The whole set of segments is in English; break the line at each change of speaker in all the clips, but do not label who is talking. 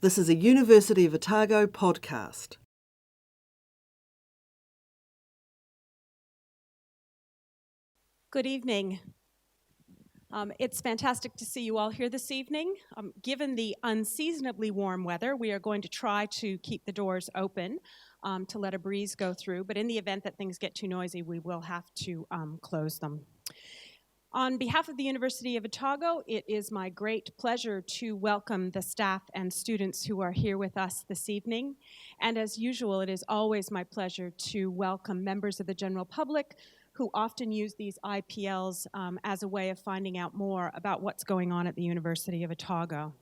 This is a University of Otago podcast.
Good evening. It's fantastic to see you all here this evening. Given the unseasonably warm weather, we are going to try to keep the doors open to let a breeze go through, but in the event that things get too noisy, we will have to close them. On behalf of the University of Otago, it is my great pleasure to welcome the staff and students who are here with us this evening. And as usual, it is always my pleasure to welcome members of the general public who often use these IPLs as a way of finding out more about what's going on at the University of Otago.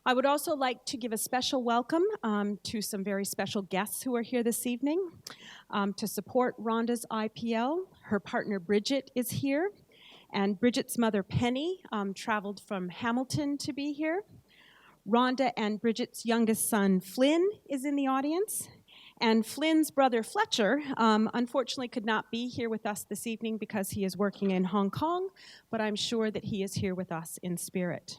I would also like to give a special welcome to some very special guests who are here this evening. To support Rhonda's IPL, her partner Bridget is here, and Bridget's mother Penny traveled from Hamilton to be here. Rhonda and Bridget's youngest son Flynn is in the audience. And Flynn's brother Fletcher, unfortunately, could not be here with us this evening because he is working in Hong Kong, but I'm sure that he is here with us in spirit.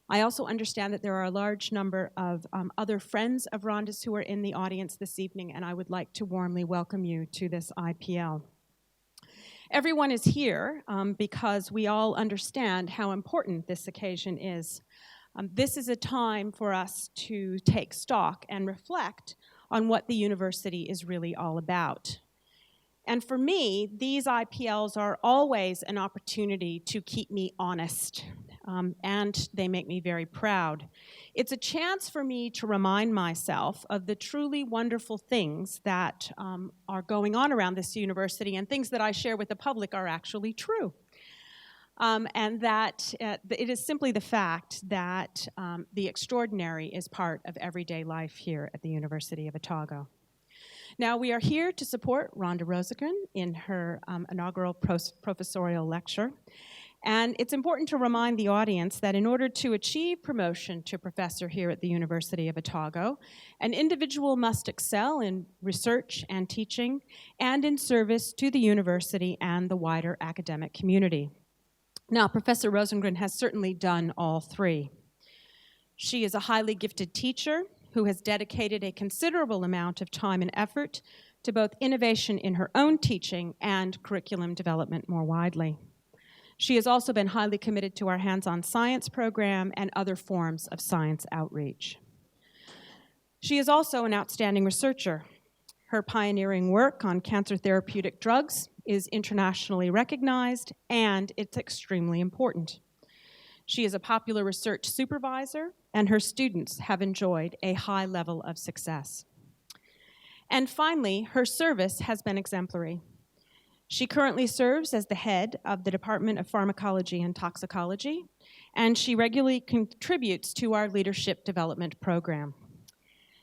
I also understand that there are a large number of other friends of Rhonda's who are in the audience this evening, and I would like to warmly welcome you to this IPL. Everyone is here because we all understand how important this occasion is. This is a time for us to take stock and reflect on what the university is really all about. And for me, these IPLs are always an opportunity to keep me honest, and they make me very proud. It's a chance for me to remind myself of the truly wonderful things that are going on around this university, and things that I share with the public are actually true. And that it is simply the fact that the extraordinary is part of everyday life here at the University of Otago. Now, we are here to support Rhonda Rosengren in her inaugural professorial lecture. And it's important to remind the audience that in order to achieve promotion to professor here at the University of Otago, an individual must excel in research and teaching and in service to the university and the wider academic community. Now, Professor Rosengren has certainly done all three. She is a highly gifted teacher who has dedicated a considerable amount of time and effort to both innovation in her own teaching and curriculum development more widely. She has also been highly committed to our hands-on science program and other forms of science outreach. She is also an outstanding researcher. Her pioneering work on cancer therapeutic drugs is internationally recognized, and it's extremely important. She is a popular research supervisor, and her students have enjoyed a high level of success. And finally, her service has been exemplary. She currently serves as the head of the Department of Pharmacology and Toxicology, and she regularly contributes to our leadership development program.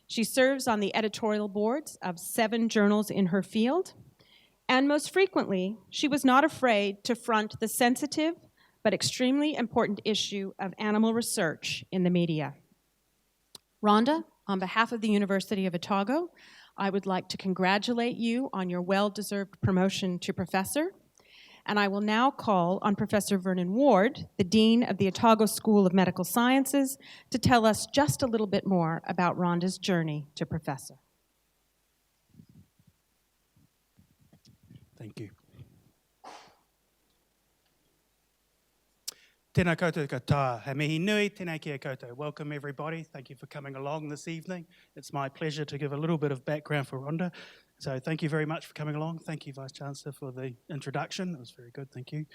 She serves on the editorial boards of 7 journals in her field, and most frequently, she was not afraid to front the sensitive but extremely important issue of animal research in the media. Rhonda, on behalf of the University of Otago, I would like to congratulate you on your well-deserved promotion to professor, and I will now call on Professor Vernon Ward, the Dean of the Otago School of Medical Sciences, to tell us just a little bit more about Rhonda's journey to professor.
Thank you. Tēnā koutou katoa, he mihi nui, tēnā kia koutou. Welcome everybody, thank you for coming along this evening. It's my pleasure to give a little bit of background for Rhonda. So thank you very much for coming along. Thank you, Vice-Chancellor, for the introduction. It was very good, thank you.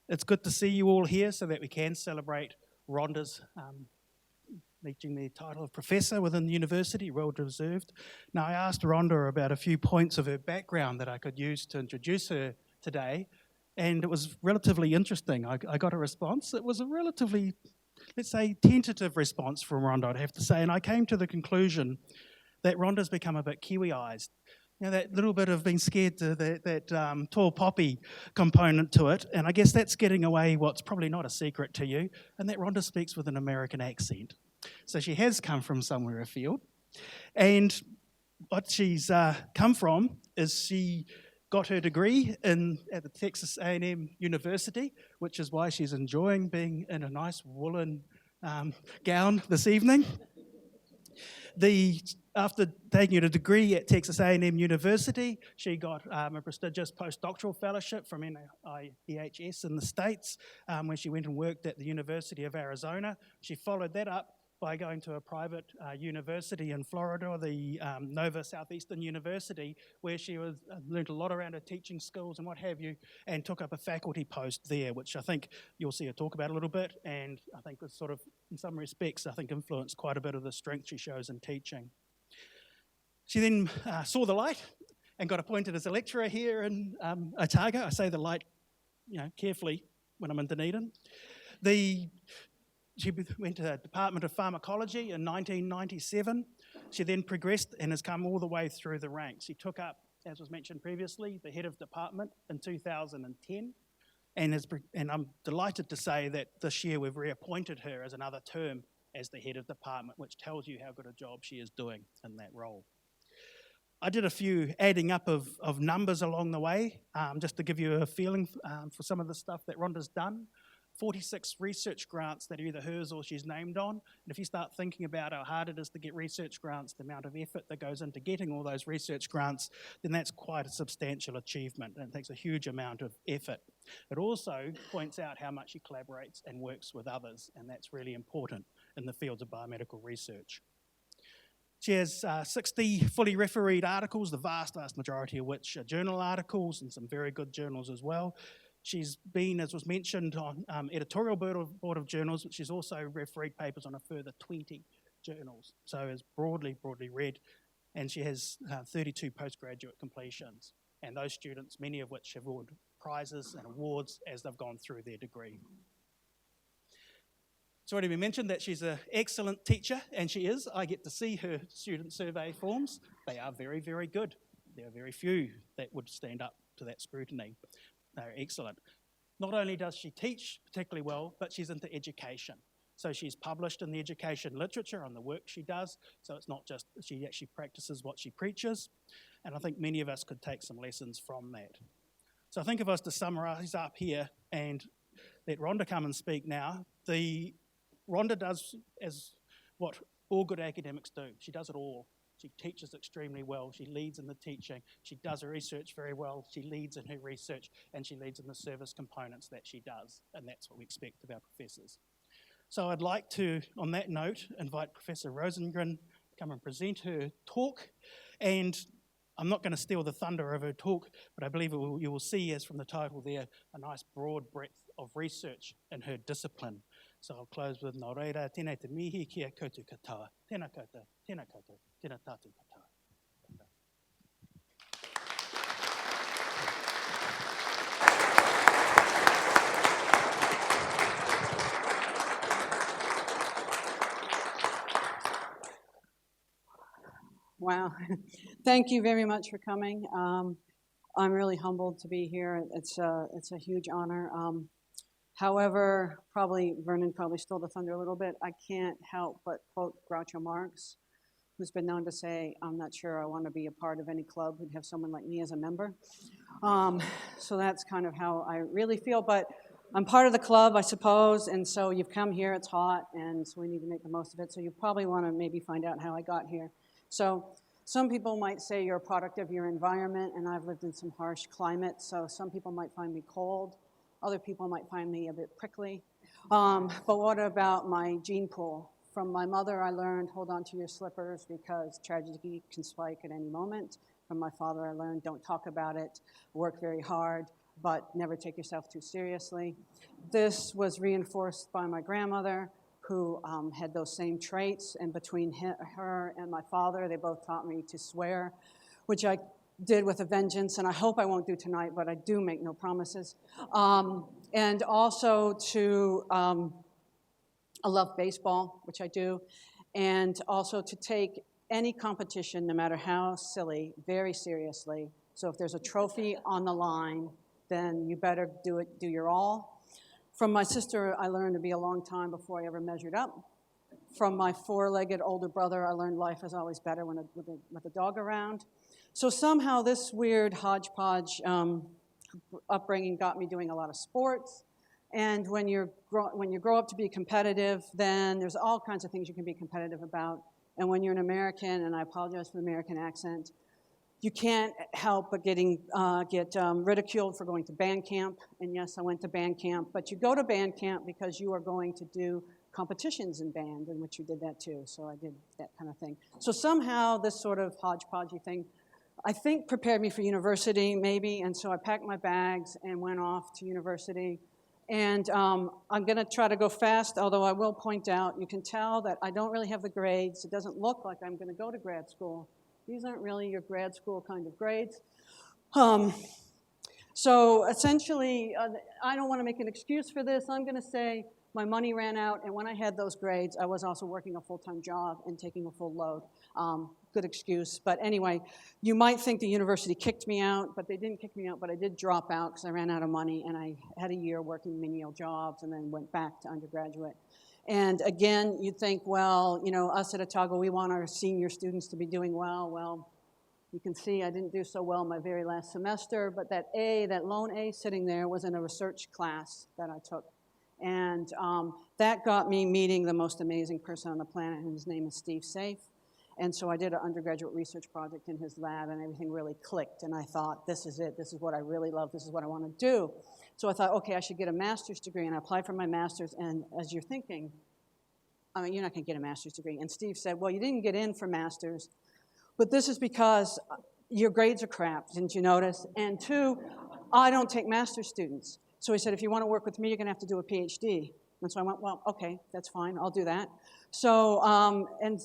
It's good to see you all here so that we can celebrate Rhonda's reaching the title of professor within the university, well deserved. Now, I asked Rhonda about a few points of her background that I could use to introduce her today, and it was relatively interesting. I got a response. It was a relatively, let's say, tentative response from Rhonda, I'd have to say, and I came to the conclusion that Rhonda's become a bit Kiwi-ized. You know, that little bit of being scared to that tall poppy component to it, and I guess that's getting away what's probably not a secret to you, and that Rhonda speaks with an American accent. So she has come from somewhere afield, and what she's come from is she got her degree at the Texas A&M University, which is why she's enjoying being in a nice woolen gown this evening. After taking a degree at Texas A&M University, she got a prestigious postdoctoral fellowship from NIEHS in the States, where she went and worked at the University of Arizona. She followed that up by going to a private university in Florida, the Nova Southeastern University, where she learned a lot around her teaching skills and what have you, and took up a faculty post there, which I think you'll see her talk about a little bit, and I think was sort of, in some respects, I think influenced quite a bit of the strength she shows in teaching. She then saw the light and got appointed as a lecturer here in Otago. I say the light, carefully when I'm in Dunedin. She went to the Department of Pharmacology in 1997. She then progressed and has come all the way through the ranks. She took up, as was mentioned previously, the head of department in 2010, and I'm delighted to say that this year we've reappointed her as another term as the head of department, which tells you how good a job she is doing in that role. I did a few adding up of numbers along the way, just to give you a feeling for some of the stuff that Rhonda's done. 46 research grants that are either hers or she's named on. And if you start thinking about how hard it is to get research grants, the amount of effort that goes into getting all those research grants, then that's quite a substantial achievement, and it takes a huge amount of effort. It also points out how much she collaborates and works with others, and that's really important in the fields of biomedical research. She has 60 fully refereed articles, the vast majority of which are journal articles, and some very good journals as well. She's been, as was mentioned, on editorial board of journals, but she's also refereed papers on a further 20 journals, so is broadly read, and she has 32 postgraduate completions, and those students, many of which have won prizes and awards as they've gone through their degree. It's already been mentioned that she's an excellent teacher, and she is. I get to see her student survey forms. They are very, very good. There are very few that would stand up to that scrutiny. They're excellent. Not only does she teach particularly well, but she's into education. So she's published in the education literature on the work she does, so it's not just she actually practices what she preaches, and I think many of us could take some lessons from that. So I think if I was to summarise up here and let Rhonda come and speak now, Rhonda does as what all good academics do. She does it all. She teaches extremely well. She leads in the teaching. She does her research very well. She leads in her research, and she leads in the service components that she does, and that's what we expect of our professors. So I'd like to, on that note, invite Professor Rosengren to come and present her talk, and I'm not going to steal the thunder of her talk, but I believe you will see, as from the title there, a nice broad breadth of research in her discipline. So I'll close with Nō reira, tēnei te mihi kia koutou katoa. Tēnā koutou, tēnā koutou, tēnā tātou katoa.
Wow, thank you very much for coming. I'm really humbled to be here. It's a huge honor. However, Vernon probably stole the thunder a little bit. I can't help but quote Groucho Marx, who's been known to say, "I'm not sure I want to be a part of any club who'd have someone like me as a member." So that's kind of how I really feel, but I'm part of the club, I suppose, and so you've come here, it's hot, and so we need to make the most of it. So you probably want to maybe find out how I got here. So some people might say you're a product of your environment, and I've lived in some harsh climates, so some people might find me cold. Other people might find me a bit prickly. But what about my gene pool? From my mother, I learned, hold on to your slippers because tragedy can spike at any moment. From my father, I learned, don't talk about it, work very hard, but never take yourself too seriously. This was reinforced by my grandmother, who had those same traits, and between her and my father, they both taught me to swear, which I did with a vengeance, and I hope I won't do tonight, but I do make no promises. And also to, I love baseball, which I do, and also to take any competition, no matter how silly, very seriously. So if there's a trophy on the line, then you better do your all. From my sister, I learned to be a long time before I ever measured up. From my four-legged older brother, I learned life is always better with a dog around. So somehow this weird hodgepodge upbringing got me doing a lot of sports, And when you grow up to be competitive, then there's all kinds of things you can be competitive about. And when you're an American, and I apologize for the American accent, you can't help but get ridiculed for going to band camp. And yes, I went to band camp, but you go to band camp because you are going to do competitions in band, in which you did that too. So I did that kind of thing. So somehow this sort of hodgepodgey thing, I think, prepared me for university maybe. And so I packed my bags and went off to university. And I'm going to try to go fast, although I will point out, you can tell that I don't really have the grades. It doesn't look like I'm going to go to grad school. These aren't really your grad school kind of grades. So essentially, I don't want to make an excuse for this. I'm going to say my money ran out, and when I had those grades, I was also working a full-time job and taking a full load. Good excuse. But anyway, you might think the university kicked me out, but they didn't kick me out, but I did drop out because I ran out of money, and I had a year working menial jobs and then went back to undergraduate. And again, you'd think, well, you know, us at Otago, we want our senior students to be doing well. Well, you can see I didn't do so well my very last semester, but that lone A sitting there was in a research class that I took. And that got me meeting the most amazing person on the planet, and his name is Steve Safe. And so I did an undergraduate research project in his lab, and everything really clicked. And I thought, this is it. This is what I really love. This is what I want to do. So I thought, okay, I should get a master's degree. And I applied for my master's. And as you're thinking, I mean, you're not going to get a master's degree. And Steve said, well, you didn't get in for master's, but this is because your grades are crap, didn't you notice? And two, I don't take master's students. So he said, if you want to work with me, you're going to have to do a PhD. And so I went, well, okay, that's fine. I'll do that. So, and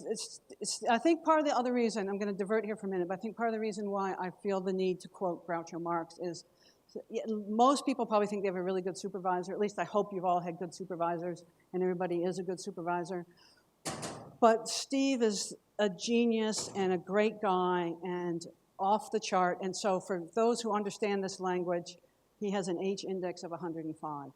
I think part of the other reason, I'm going to divert here for a minute, but I think part of the reason why I feel the need to quote Groucho Marx is most people probably think they have a really good supervisor. At least I hope you've all had good supervisors, and everybody is a good supervisor. But Steve is a genius and a great guy and off the chart. And so for those who understand this language, he has an H index of 105.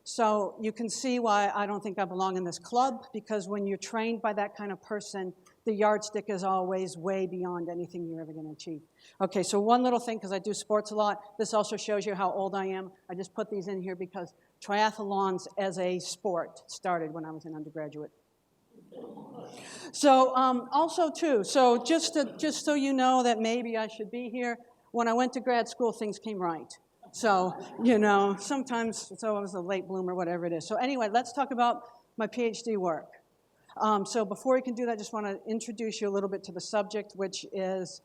So you can see why I don't think I belong in this club, because when you're trained by that kind of person, the yardstick is always way beyond anything you're ever going to achieve. Okay, so one little thing, because I do sports a lot, this also shows you how old I am. I just put these in here because triathlons as a sport started when I was an undergraduate. So also too, so just so you know that maybe I should be here, when I went to grad school, things came right. So, you know, sometimes, so I was a late bloomer, whatever it is. So anyway, let's talk about my PhD work. So before we can do that, I just want to introduce you a little bit to the subject, which is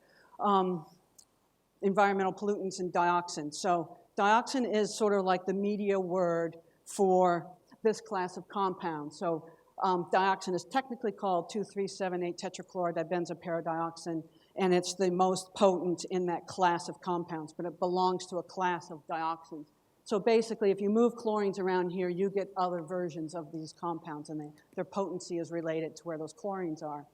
environmental pollutants and dioxin. So dioxin is sort of like the media word for this class of compounds. So dioxin is technically called 2,3,7,8-tetrachlorodibenzoparadioxin, and it's the most potent in that class of compounds, but it belongs to a class of dioxins. So basically, if you move chlorines around here, you get other versions of these compounds, and their potency is related to where those chlorines are.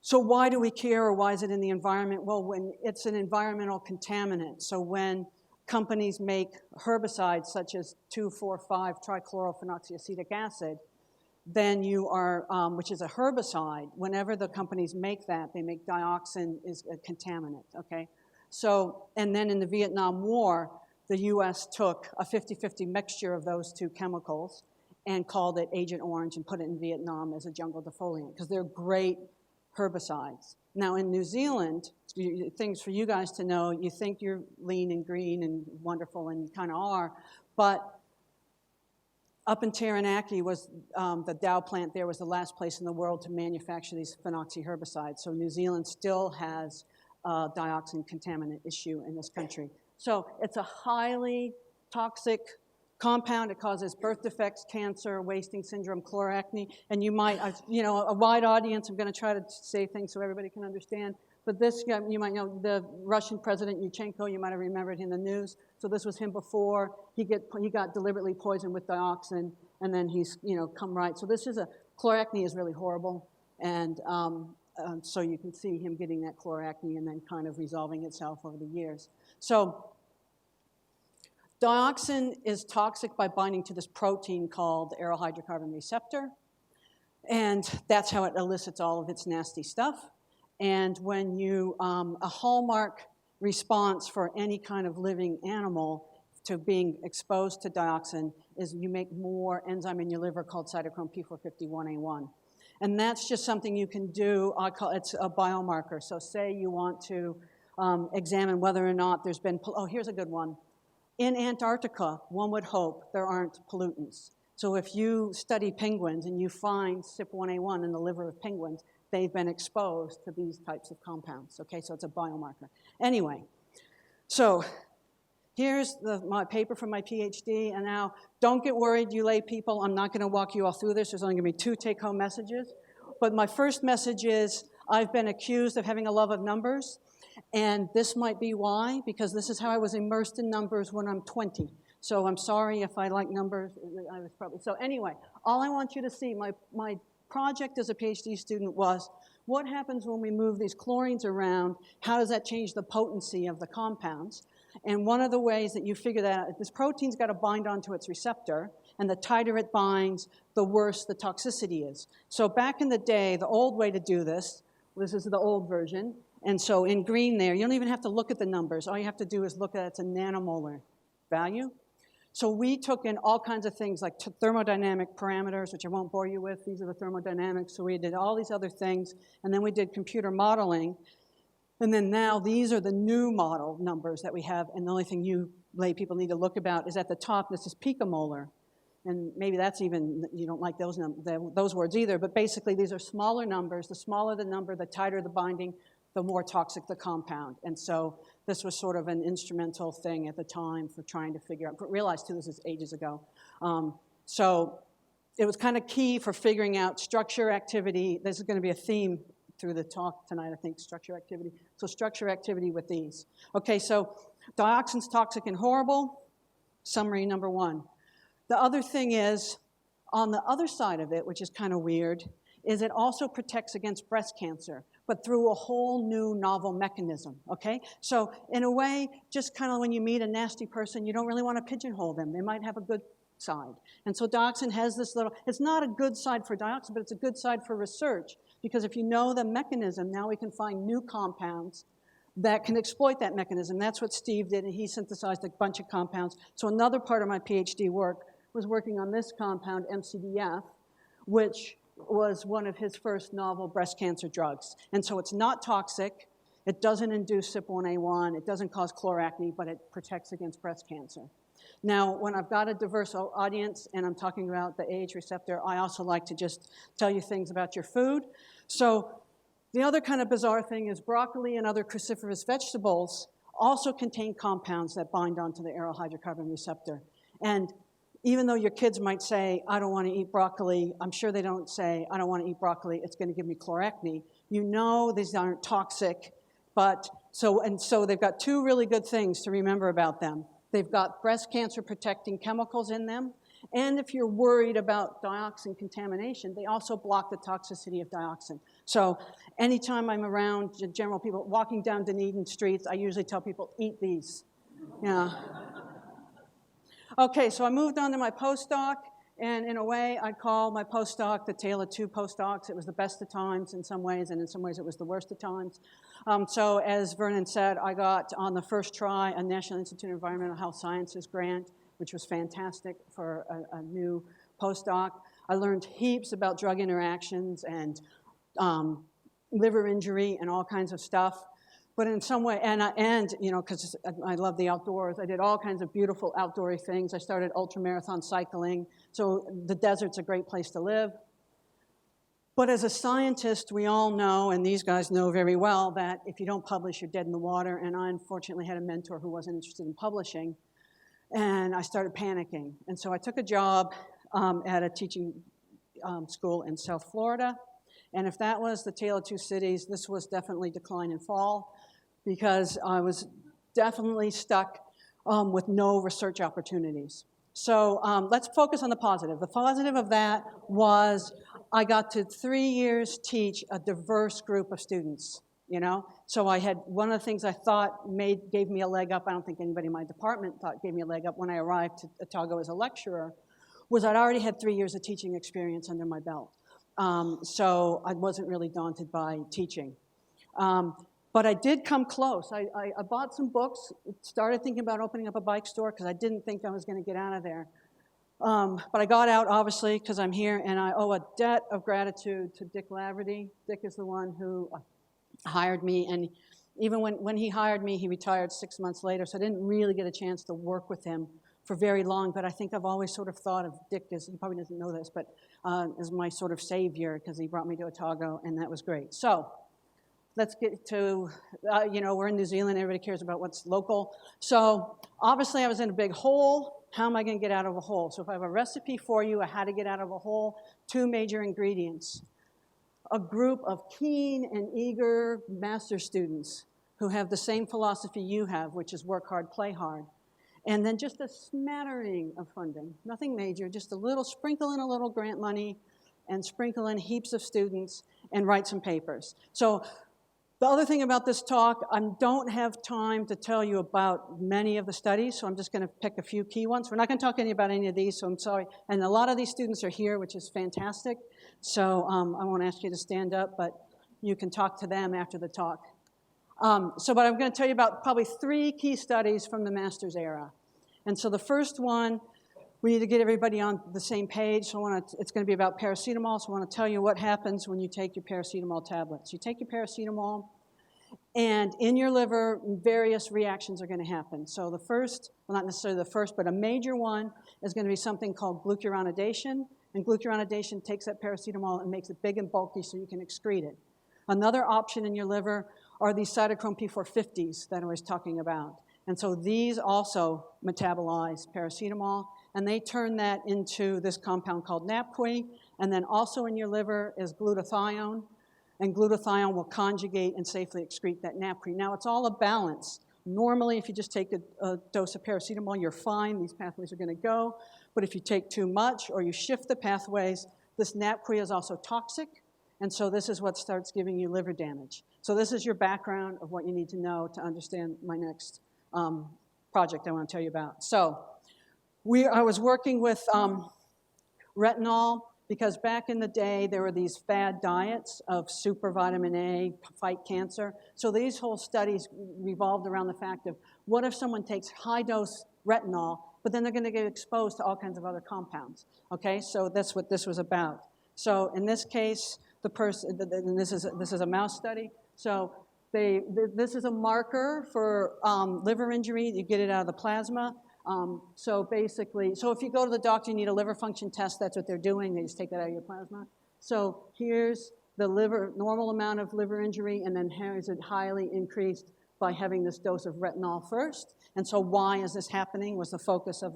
So why do we care, or why is it in the environment? Well, when it's an environmental contaminant. So when companies make herbicides such as 2,4,5-trichlorophenoxyacetic acid, then you are, which is a herbicide, whenever the companies make that, they make dioxin is a contaminant, okay? So, and then in the Vietnam War, the US took a 50-50 mixture of those two chemicals and called it Agent Orange and put it in Vietnam as a jungle defoliant, because they're great herbicides. Now in New Zealand, things for you guys to know, you think you're lean and green and wonderful, and you kind of are, but up in Taranaki was the Dow plant there was the last place in the world to manufacture these phenoxy herbicides. So New Zealand still has a dioxin contaminant issue in this country. So it's a highly toxic compound. It causes birth defects, cancer, wasting syndrome, chloracne. And you might, you know, a wide audience, I'm going to try to say things so everybody can understand. But this, you might know, the Russian President Yushchenko, you might have remembered in the news. So this was him before. He got deliberately poisoned with dioxin, and then he's, you know, come right. So this is chloracne is really horrible. And so you can see him getting that chloracne and then kind of resolving itself over the years. So dioxin is toxic by binding to this protein called the Aryl hydrocarbon receptor. And that's how it elicits all of its nasty stuff. And when you, a hallmark response for any kind of living animal to being exposed to dioxin is you make more enzyme in your liver called cytochrome P451A1. And that's just something you can do. It's a biomarker. So say you want to examine whether or not there's been, oh, here's a good one. In Antarctica, one would hope there aren't pollutants. So if you study penguins and you find CYP1A1 in the liver of penguins, they've been exposed to these types of compounds, okay? So it's a biomarker. Anyway, so here's my paper from my PhD, and now don't get worried, you lay people. I'm not gonna walk you all through this. There's only gonna be 2 take-home messages. But my first message is I've been accused of having a love of numbers, and this might be why, because this is how I was immersed in numbers when I'm 20. So I'm sorry if I like numbers. I was probably, so anyway, all I want you to see, my project as a PhD student was, what happens when we move these chlorines around? How does that change the potency of the compounds? And one of the ways that you figure that out, this protein's got to bind onto its receptor, and the tighter it binds, the worse the toxicity is. So back in the day, the old way to do this is the old version. And so in green there, you don't even have to look at the numbers. All you have to do is look at it's a nanomolar value. So we took in all kinds of things like thermodynamic parameters, which I won't bore you with. These are the thermodynamics. So we did all these other things, and then we did computer modeling. And then now these are the new model numbers that we have, and the only thing you lay people need to look about is at the top, this is picomolar. And maybe that's even, you don't like those words either, but basically these are smaller numbers. The smaller the number, the tighter the binding, the more toxic the compound. And so this was sort of an instrumental thing at the time for trying to figure out, but realized too, this is ages ago. So it was kind of key for figuring out structure activity. This is going to be a theme through the talk tonight, I think, structure activity. So structure activity with these. Okay, so dioxins, toxic and horrible, summary number 1. The other thing is, on the other side of it, which is kind of weird, is it also protects against breast cancer, but through a whole new novel mechanism, okay? So in a way, just kind of when you meet a nasty person, you don't really want to pigeonhole them. They might have a good side. And so dioxin has this little, it's not a good side for dioxin, but it's a good side for research, because if you know the mechanism, now we can find new compounds that can exploit that mechanism. That's what Steve did, and he synthesized a bunch of compounds. So another part of my PhD work was working on this compound, MCDF, which was one of his first novel breast cancer drugs. And so it's not toxic, it doesn't induce CYP1A1, it doesn't cause chloracne, but it protects against breast cancer. Now, when I've got a diverse audience and I'm talking about the AH receptor, I also like to just tell you things about your food. So the other kind of bizarre thing is broccoli and other cruciferous vegetables also contain compounds that bind onto the aryl hydrocarbon receptor. And even though your kids might say, I don't want to eat broccoli, I'm sure they don't say, I don't want to eat broccoli, it's going to give me chloracne. You know these aren't toxic, but so they've got 2 really good things to remember about them. They've got breast cancer protecting chemicals in them, and if you're worried about dioxin contamination, they also block the toxicity of dioxin. So anytime I'm around general people walking down Dunedin streets, I usually tell people, eat these. Yeah. Okay, so I moved on to my postdoc, and in a way, I'd call my postdoc the tale of 2 postdocs. It was the best of times in some ways, and in some ways it was the worst of times. So as Vernon said, I got on the first try a National Institute of Environmental Health Sciences grant, which was fantastic for a new postdoc. I learned heaps about drug interactions and liver injury and all kinds of stuff. But in some way, and you know, because I love the outdoors, I did all kinds of beautiful outdoorsy things. I started ultramarathon cycling, so the desert's a great place to live. But as a scientist, we all know, and these guys know very well, that if you don't publish, you're dead in the water. And I unfortunately had a mentor who wasn't interested in publishing, and I started panicking. And so I took a job at a teaching school in South Florida. And if that was the tale of 2 cities, this was definitely decline and fall, because I was definitely stuck with no research opportunities. So let's focus on the positive. The positive of that was I got to 3 years teach a diverse group of students, you know? So I had, one of the things I thought gave me a leg up, I don't think anybody in my department thought gave me a leg up when I arrived to Otago as a lecturer, was I'd already had 3 years of teaching experience under my belt. So I wasn't really daunted by teaching. But I did come close. I bought some books, started thinking about opening up a bike store because I didn't think I was going to get out of there. But I got out, obviously, because I'm here, and I owe a debt of gratitude to Dick Laverty. Dick is the one who hired me, and even when he hired me, he retired 6 months later, so I didn't really get a chance to work with him for very long, but I think I've always sort of thought of Dick as, he probably doesn't know this, but as my sort of savior, because he brought me to Otago, and that was great. So let's get to, we're in New Zealand, everybody cares about what's local. So obviously I was in a big hole. How am I going to get out of a hole? So if I have a recipe for you on how to get out of a hole, 2 major ingredients. A group of keen and eager master students who have the same philosophy you have, which is work hard, play hard. And then just a smattering of funding, nothing major, just a little, sprinkle in a little grant money and sprinkle in heaps of students and write some papers. So the other thing about this talk, I don't have time to tell you about many of the studies, so I'm just going to pick a few key ones. We're not going to talk about any of these, so I'm sorry. And a lot of these students are here, which is fantastic. So I won't ask you to stand up, but you can talk to them after the talk. But I'm going to tell you about probably 3 key studies from the master's era. And so the first one, we need to get everybody on the same page. So it's going to be about paracetamol. So I want to tell you what happens when you take your paracetamol tablets. You take your paracetamol, and in your liver, various reactions are going to happen. So the first, well, not necessarily the first, but a major one is going to be something called glucuronidation. And glucuronidation takes that paracetamol and makes it big and bulky so you can excrete it. Another option in your liver are these cytochrome P450s that I was talking about. And so these also metabolize paracetamol, and they turn that into this compound called NAPQI. And then also in your liver is glutathione, and glutathione will conjugate and safely excrete that NAPQI. Now, it's all a balance. Normally, if you just take a dose of paracetamol, you're fine. These pathways are going to go. But if you take too much or you shift the pathways, this NAPQI is also toxic, and so this is what starts giving you liver damage. So this is your background of what you need to know to understand my next project I want to tell you about. So I was working with retinol, because back in the day, there were these fad diets of super vitamin A, fight cancer. So these whole studies revolved around the fact of, what if someone takes high-dose retinol, but then they're going to get exposed to all kinds of other compounds? Okay, so that's what this was about. So in this case, the person, and this is a mouse study. So this is a marker for liver injury. You get it out of the plasma. So basically, so if you go to the doctor, you need a liver function test. That's what they're doing. They just take that out of your plasma. So here's the normal amount of liver injury, and then here is it highly increased by having this dose of retinol first. And so why is this happening was the focus of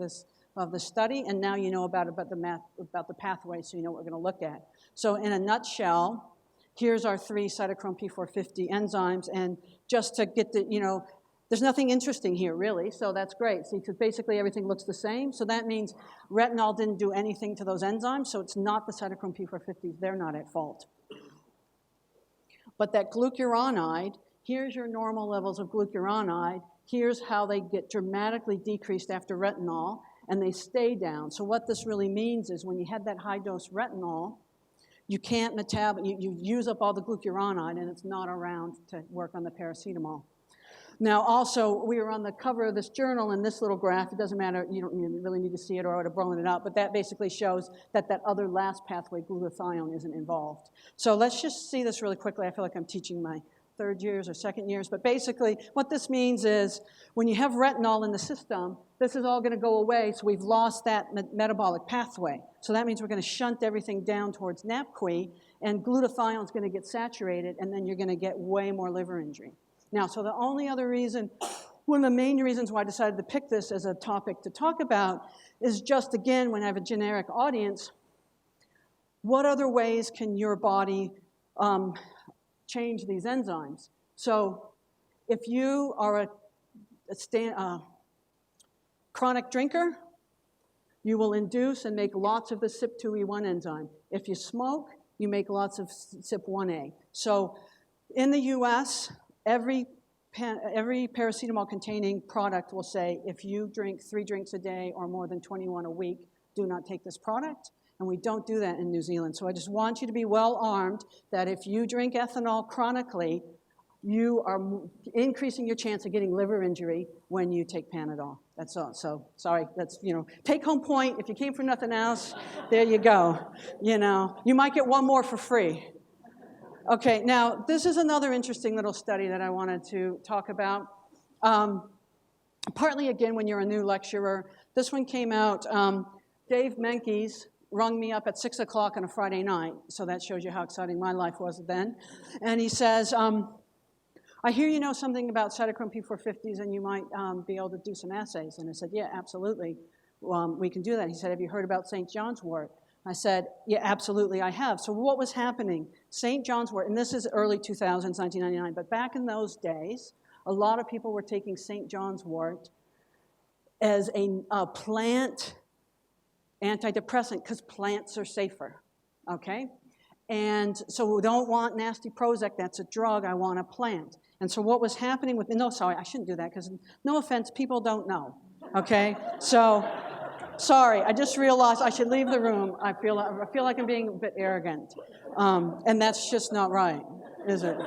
the study. And now you know about the pathway, so you know what we're going to look at. So in a nutshell, here's our 3 cytochrome P450 enzymes. And just to get the, there's nothing interesting here, really, so that's great. See, because basically everything looks the same. So that means retinol didn't do anything to those enzymes, so it's not the cytochrome P450s. They're not at fault. But that glucuronide, here's your normal levels of glucuronide. Here's how they get dramatically decreased after retinol, and they stay down. So what this really means is when you had that high-dose retinol, you can't you use up all the glucuronide, and it's not around to work on the paracetamol. Now, also, we were on the cover of this journal, and this little graph, it doesn't matter, you don't really need to see it, or I would have blown it up, but that basically shows that other last pathway, glutathione, isn't involved. So let's just see this really quickly. I feel like I'm teaching my 3rd years or 2nd years, but basically what this means is when you have retinol in the system, this is all going to go away, so we've lost that metabolic pathway. So that means we're going to shunt everything down towards NAPQI, and glutathione is going to get saturated, and then you're going to get way more liver injury. Now, so the only other reason, one of the main reasons why I decided to pick this as a topic to talk about is just, again, when I have a generic audience, what other ways can your body change these enzymes? So if you are a chronic drinker, you will induce and make lots of the CYP2E1 enzyme. If you smoke, you make lots of CYP1A. So in the US, every paracetamol-containing product will say, if you drink 3 drinks a day or more than 21 a week, do not take this product. And we don't do that in New Zealand. So I just want you to be well armed that if you drink ethanol chronically, you are increasing your chance of getting liver injury when you take Panadol. That's all. So, sorry, that's, take home point. If you came for nothing else, there you go. You might get one more for free. Okay, now, this is another interesting little study that I wanted to talk about. Partly, again, when you're a new lecturer. This one came out, Dave Menkes rung me up at 6 o'clock on a Friday night, so that shows you how exciting my life was then. And he says, I hear you know something about cytochrome P450s and you might be able to do some assays. And I said, yeah, absolutely, we can do that. He said, have you heard about St. John's wort? I said, yeah, absolutely, I have. So what was happening? St. John's wort, and this is early 2000s, 1999, but back in those days, a lot of people were taking St. John's wort as a plant antidepressant because plants are safer, okay? And so we don't want nasty Prozac, that's a drug, I want a plant. And so what was happening with, no, sorry, I shouldn't do that because no offense, people don't know, okay? So, sorry, I just realized I should leave the room. I feel like I'm being a bit arrogant. And that's just not right, is it?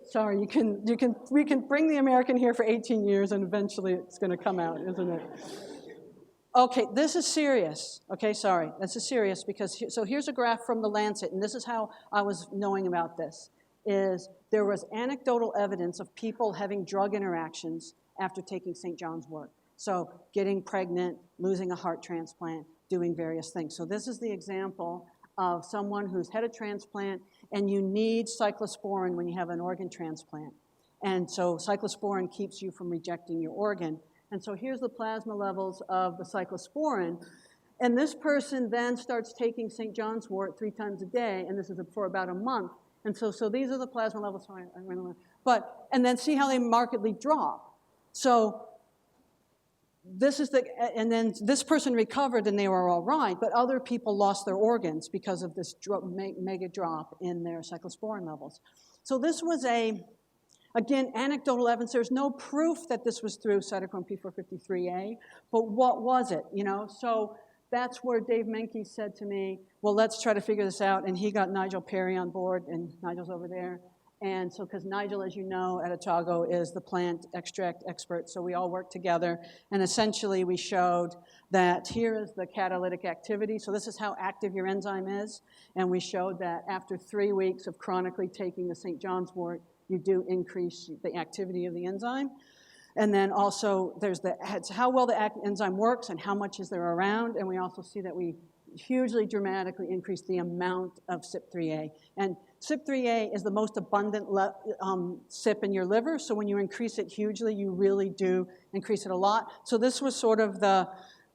Sorry, we can bring the American here for 18 years and eventually it's going to come out, isn't it? Okay, this is serious. Okay, sorry, this is serious because, so here's a graph from the Lancet, and this is how I was knowing about this, is there was anecdotal evidence of people having drug interactions after taking St. John's wort. So getting pregnant, losing a heart transplant, doing various things. So this is the example of someone who's had a transplant and you need cyclosporin when you have an organ transplant. And so cyclosporin keeps you from rejecting your organ. And so here's the plasma levels of the cyclosporin. And this person then starts taking St. John's wort 3 times a day, and this is for about a month. And so these are the plasma levels. Sorry, I ran away. And then see how they markedly drop. So this is and then this person recovered and they were all right, but other people lost their organs because of this mega drop in their cyclosporin levels. So this was again, anecdotal evidence. There's no proof that this was through cytochrome P453A, but what was it, So that's where Dave Menkes said to me, well, let's try to figure this out, and he got Nigel Perry on board, and Nigel's over there. And so, because Nigel, as you know, at Otago is the plant extract expert, so we all worked together, and essentially we showed that here is the catalytic activity. So this is how active your enzyme is, and we showed that after 3 weeks of chronically taking the St. John's wort, you do increase the activity of the enzyme. And then also there's how well the enzyme works and how much is there around, and we also see that we hugely dramatically increase the amount of CYP3A. And CYP3A is the most abundant CYP in your liver, so when you increase it hugely, you really do increase it a lot. So this was sort of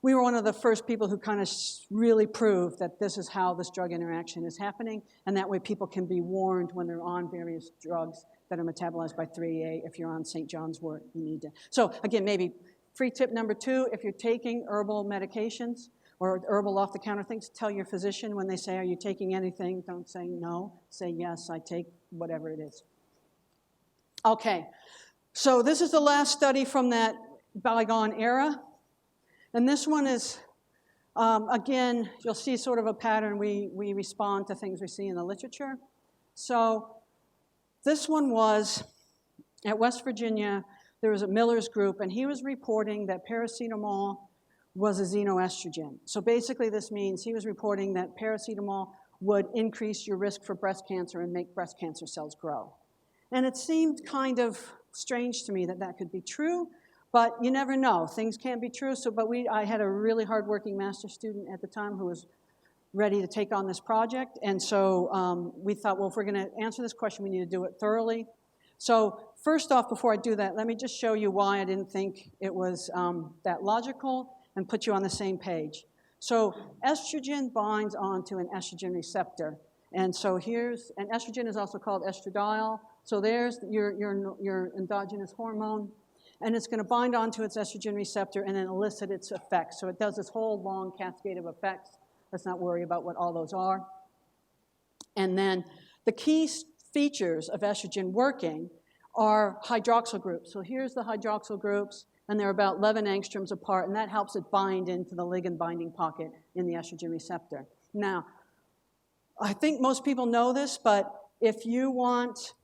we were one of the first people who kind of really proved that this is how this drug interaction is happening, and that way people can be warned when they're on various drugs that are metabolized by 3A. If you're on St. John's wort, you need to. So again, maybe free tip number 2, if you're taking herbal medications, or herbal off-the-counter things, tell your physician when they say, are you taking anything? Don't say no. Say, yes, I take whatever it is. Okay, so this is the last study from that bygone era. And this one is, again, you'll see sort of a pattern. We respond to things we see in the literature. So this one was, at West Virginia, there was a Miller's group, and he was reporting that paracetamol was a xenoestrogen. So basically this means he was reporting that paracetamol would increase your risk for breast cancer and make breast cancer cells grow. And it seemed kind of strange to me that that could be true, but you never know. Things can't be true. So, I had a really hardworking master's student at the time who was ready to take on this project. And so we thought, well, if we're going to answer this question, we need to do it thoroughly. So first off, before I do that, let me just show you why I didn't think it was that logical, and put you on the same page. So estrogen binds onto an estrogen receptor. And so and estrogen is also called estradiol. So there's your endogenous hormone, and it's gonna bind onto its estrogen receptor and then elicit its effects. So it does this whole long cascade of effects. Let's not worry about what all those are. And then the key features of estrogen working are hydroxyl groups. So here's the hydroxyl groups, and they're about 11 angstroms apart, and that helps it bind into the ligand binding pocket in the estrogen receptor. Now, I think most people know this, but if you want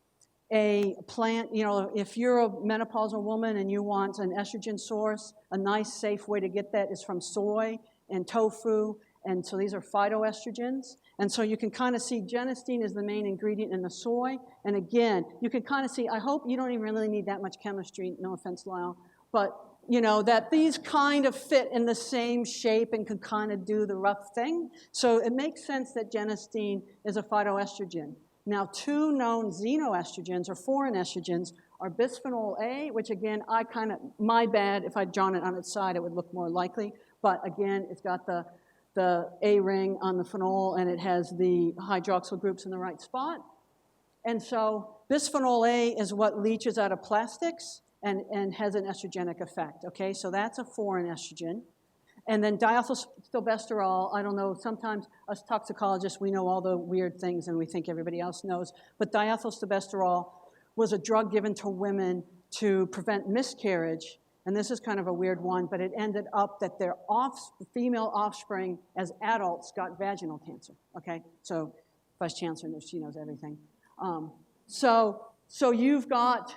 a plant, if you're a menopausal woman and you want an estrogen source, a nice, safe way to get that is from soy and tofu, and so these are phytoestrogens. And so you can kind of see genistein is the main ingredient in the soy, and again, you can kind of see, I hope you don't even really need that much chemistry, no offense, Lyle, but that these kind of fit in the same shape and can kind of do the rough thing. So it makes sense that genistein is a phytoestrogen. Now, two known xenoestrogens or foreign estrogens are bisphenol A, which again, my bad, if I'd drawn it on its side, it would look more likely. But again, it's got the A ring on the phenol and it has the hydroxyl groups in the right spot. And so bisphenol A is what leaches out of plastics and has an estrogenic effect, okay? So that's a foreign estrogen. And then diethylstilbestrol, I don't know, sometimes us toxicologists, we know all the weird things and we think everybody else knows, but diethylstilbestrol was a drug given to women to prevent miscarriage, and this is kind of a weird one, but it ended up that their female offspring as adults got vaginal cancer, okay? So Vice-Chancellor knows, she knows everything. So you've got,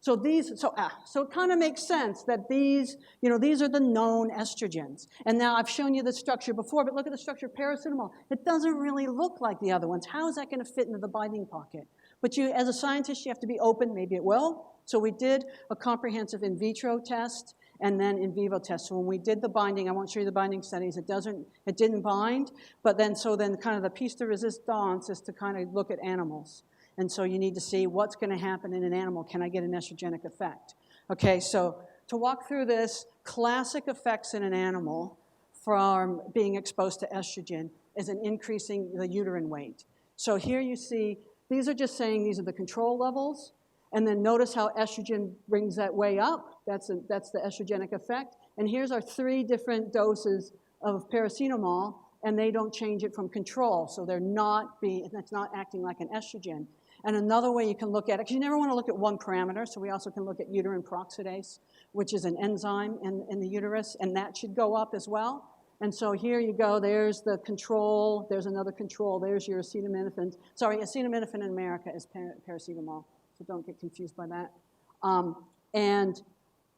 so it kind of makes sense that these are the known estrogens. And now I've shown you the structure before, but look at the structure of paracetamol. It doesn't really look like the other ones. How is that going to fit into the binding pocket? But as a scientist, you have to be open. Maybe it will. So we did a comprehensive in vitro test and then in vivo test. So when we did the binding, I won't show you the binding studies. It didn't bind. But then kind of the piece de resistance is to kind of look at animals. And so you need to see what's going to happen in an animal. Can I get an estrogenic effect? Okay, so to walk through this, classic effects in an animal from being exposed to estrogen is an increasing the uterine weight. So here you see, these are just saying these are the control levels. And then notice how estrogen brings that way up. That's the estrogenic effect. And here's our 3 different doses of paracetamol, and they don't change it from control. So it's not acting like an estrogen. And another way you can look at it, because you never want to look at one parameter, so we also can look at uterine peroxidase, which is an enzyme in the uterus, and that should go up as well. And so here you go, there's the control, there's another control, there's your acetaminophen. Sorry, acetaminophen in America is paracetamol, so don't get confused by that.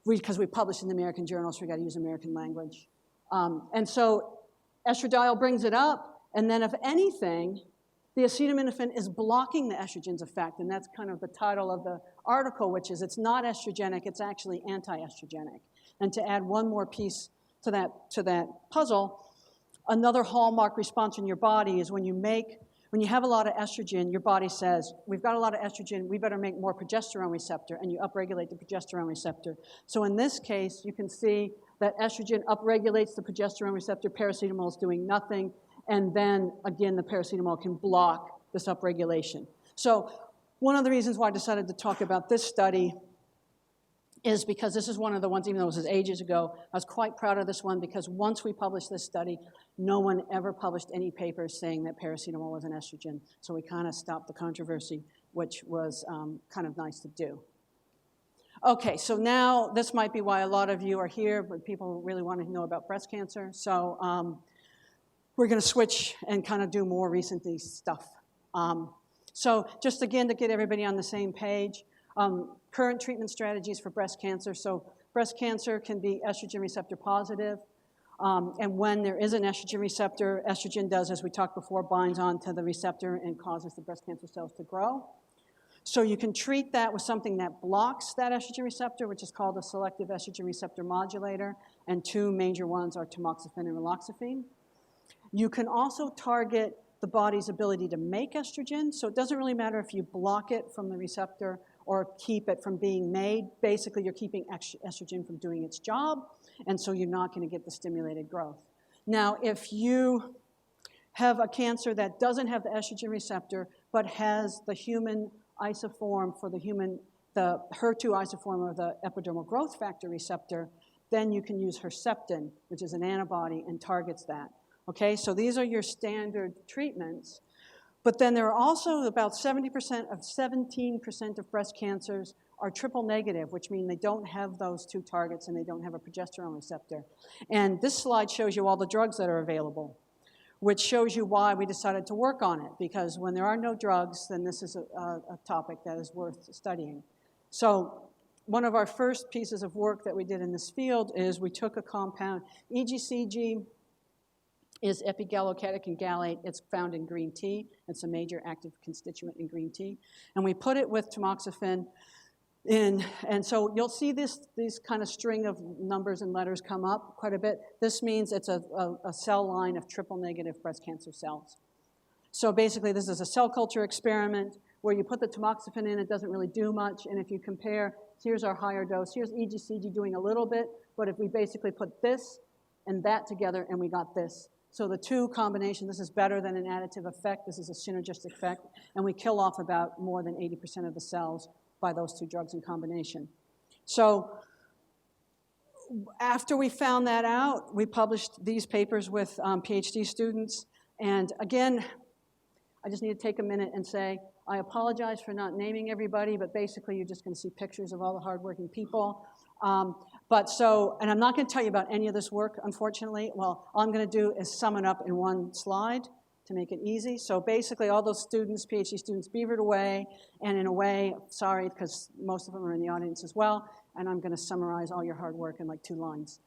Because we publish in the American Journal, so we got to use American language. And so estradiol brings it up, and then if anything, the acetaminophen is blocking the estrogen's effect, and that's kind of the title of the article, which is it's not estrogenic, it's actually anti-estrogenic. And to add one more piece to that puzzle, another hallmark response in your body is when you have a lot of estrogen, your body says, we've got a lot of estrogen, we better make more progesterone receptor, and you upregulate the progesterone receptor. So in this case, you can see that estrogen upregulates the progesterone receptor, paracetamol is doing nothing, and then, again, the paracetamol can block this upregulation. So one of the reasons why I decided to talk about this study is because this is one of the ones, even though it was ages ago, I was quite proud of this one because once we published this study, no one ever published any papers saying that paracetamol was an estrogen. So we kind of stopped the controversy, which was kind of nice to do. Okay, so now this might be why a lot of you are here, but people really want to know about breast cancer. So we're going to switch and kind of do more recently stuff. So just again to get everybody on the same page, current treatment strategies for breast cancer. So breast cancer can be estrogen receptor positive. And when there is an estrogen receptor, estrogen does, as we talked before, binds onto the receptor and causes the breast cancer cells to grow. So you can treat that with something that blocks that estrogen receptor, which is called a selective estrogen receptor modulator. And 2 major ones are tamoxifen and raloxifene. You can also target the body's ability to make estrogen. So it doesn't really matter if you block it from the receptor or keep it from being made. Basically, you're keeping estrogen from doing its job, and so you're not going to get the stimulated growth. Now, if you have a cancer that doesn't have the estrogen receptor, but has the human isoform for the HER2 isoform of the epidermal growth factor receptor, then you can use Herceptin, which is an antibody, and targets that. Okay, so these are your standard treatments. But then there are also about 17% of breast cancers are triple negative, which means they don't have those 2 targets and they don't have a progesterone receptor. And this slide shows you all the drugs that are available. which shows you why we decided to work on it, because when there are no drugs, then this is a topic that is worth studying. So one of our first pieces of work that we did in this field is we took a compound, EGCG is epigallocatechin gallate. It's found in green tea. It's a major active constituent in green tea. And we put it with tamoxifen in, and so you'll see these kind of string of numbers and letters come up quite a bit. This means it's a cell line of triple-negative breast cancer cells. So basically, this is a cell culture experiment where you put the tamoxifen in, it doesn't really do much, and if you compare, here's our higher dose, here's EGCG doing a little bit, but if we basically put this and that together, and we got this. So the two combination, this is better than an additive effect, this is a synergistic effect, and we kill off about more than 80% of the cells by those two drugs in combination. So after we found that out, we published these papers with PhD students, and again, I just need to take a minute and say, I apologize for not naming everybody, but basically you're just going to see pictures of all the hardworking people. And I'm not going to tell you about any of this work, unfortunately. Well, all I'm going to do is sum it up in one slide to make it easy. So basically all those students, PhD students, beavered away, and in a way, sorry, because most of them are in the audience as well, and I'm going to summarize all your hard work in like 2 lines.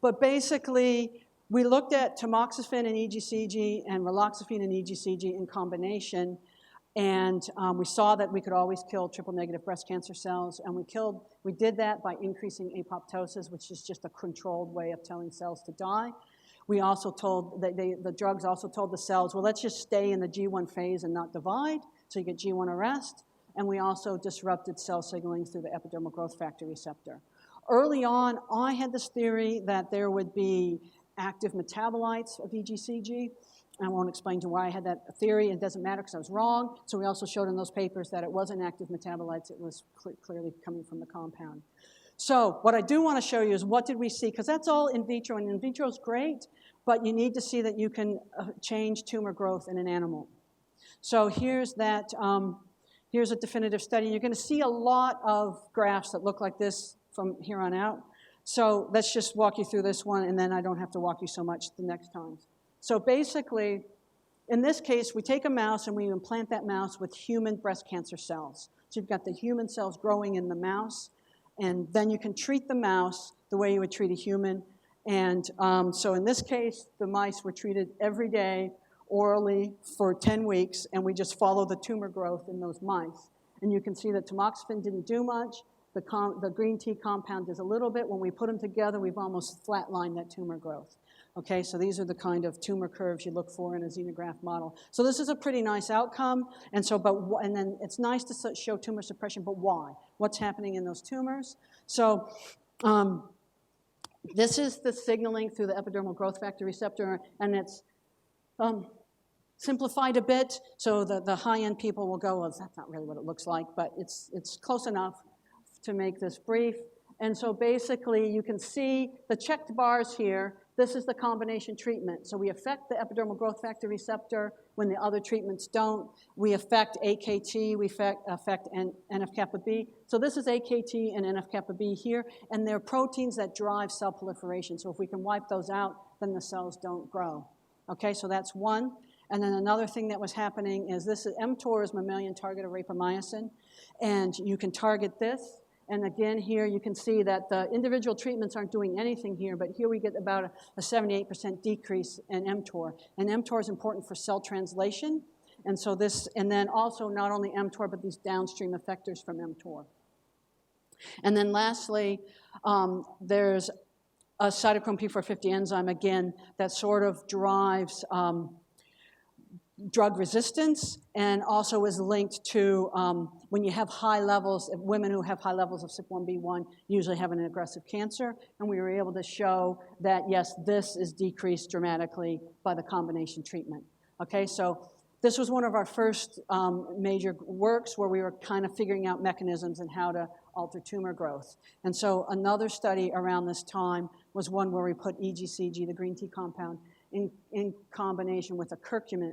But basically, we looked at tamoxifen and EGCG and raloxifene and EGCG in combination, and we saw that we could always kill triple-negative breast cancer cells, and we did that by increasing apoptosis, which is just a controlled way of telling cells to die. We also told, the drugs also told the cells, well, let's just stay in the G1 phase and not divide, so you get G1 arrest, and we also disrupted cell signaling through the epidermal growth factor receptor. Early on, I had this theory that there would be active metabolites of EGCG. I won't explain to why I had that theory. It doesn't matter because I was wrong. So we also showed in those papers that it wasn't active metabolites. It was clearly coming from the compound. So what I do want to show you is what did we see? Because that's all in vitro, and in vitro is great, but you need to see that you can change tumor growth in an animal. So here's that. Here's a definitive study. You're going to see a lot of graphs that look like this from here on out. So let's just walk you through this one, and then I don't have to walk you so much the next times. So basically, in this case, we take a mouse and we implant that mouse with human breast cancer cells. So you've got the human cells growing in the mouse, and then you can treat the mouse the way you would treat a human. And so in this case, the mice were treated every day orally for 10 weeks, and we just follow the tumor growth in those mice. And you can see that tamoxifen didn't do much. The green tea compound does a little bit. When we put them together, we've almost flatlined that tumor growth. Okay, so these are the kind of tumor curves you look for in a xenograft model. So this is a pretty nice outcome, and then it's nice to show tumor suppression, but why? What's happening in those tumors? So this is the signaling through the epidermal growth factor receptor, and it's simplified a bit, so the high-end people will go, well, that's not really what it looks like, but it's close enough to make this brief. And so basically, you can see the checked bars here. This is the combination treatment. So we affect the epidermal growth factor receptor when the other treatments don't. We affect AKT, we affect NF-kappa B. So this is AKT and NF-kappa B here, and they're proteins that drive cell proliferation. So if we can wipe those out, then the cells don't grow. Okay, so that's one. And then another thing that was happening is mTOR is mammalian target of rapamycin, and you can target this. And again, here you can see that the individual treatments aren't doing anything here, but here we get about a 78% decrease in mTOR. And mTOR is important for cell translation. And so and then also not only mTOR, but these downstream effectors from mTOR. And then lastly, there's a cytochrome P450 enzyme, again, that sort of drives drug resistance, and also is linked to when you have high levels, women who have high levels of CYP1B1 usually have an aggressive cancer, and we were able to show that, yes, this is decreased dramatically by the combination treatment. Okay, so this was one of our first major works where we were kind of figuring out mechanisms and how to alter tumor growth. And so another study around this time was one where we put EGCG, the green tea compound, in combination with curcumin,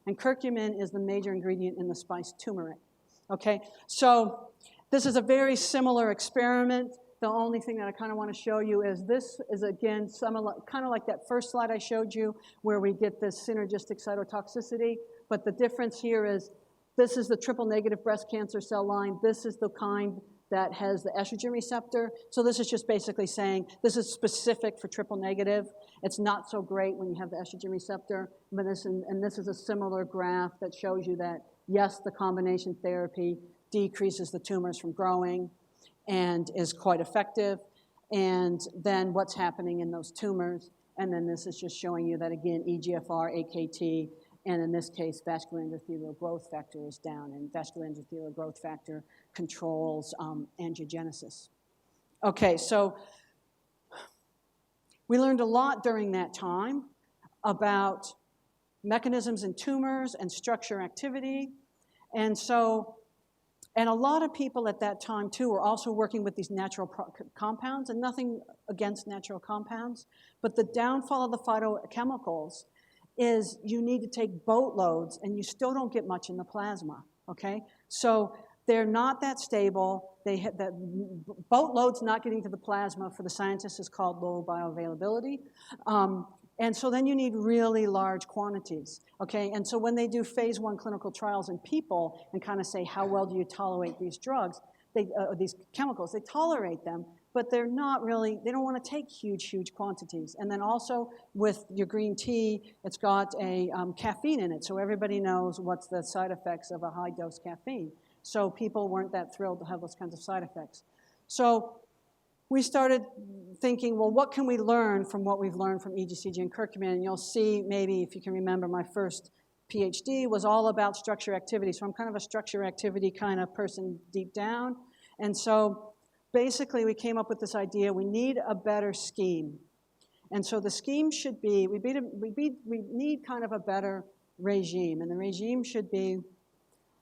and curcumin is the major ingredient in the spice turmeric. Okay, so this is a very similar experiment. the only thing that I kind of want to show you is this is, again, kind of like that first slide I showed you where we get this synergistic cytotoxicity. But the difference here is this is the triple-negative breast cancer cell line. This is the kind that has the estrogen receptor. So this is just basically saying this is specific for triple-negative. It's not so great when you have the estrogen receptor. But this is a similar graph that shows you that, yes, the combination therapy decreases the tumors from growing and is quite effective. And then what's happening in those tumors. And then this is just showing you that, again, EGFR, AKT, and in this case, vascular endothelial growth factor is down. And vascular endothelial growth factor controls angiogenesis. Okay, so we learned a lot during that time about mechanisms in tumors and structure activity. And a lot of people at that time, too, were also working with these natural compounds, and nothing against natural compounds. But the downfall of the phytochemicals is you need to take boatloads, and you still don't get much in the plasma, okay? So they're not that stable. That boatloads not getting to the plasma for the scientists is called low bioavailability. And so then you need really large quantities, okay? And so when they do phase 1 clinical trials in people and kind of say, how well do you tolerate these drugs, these chemicals, they tolerate them, but they're not really, they don't want to take huge, huge quantities. And then also with your green tea, it's got a caffeine in it, so everybody knows what's the side effects of a high-dose caffeine. So people weren't that thrilled to have those kinds of side effects. So we started thinking, well, what can we learn from what we've learned from EGCG and curcumin? And you'll see, maybe if you can remember, my first PhD was all about structure activity. So I'm kind of a structure activity kind of person deep down. And so basically we came up with this idea, we need a better scheme. And so the scheme should be, we need kind of a better regime. And the regime should be,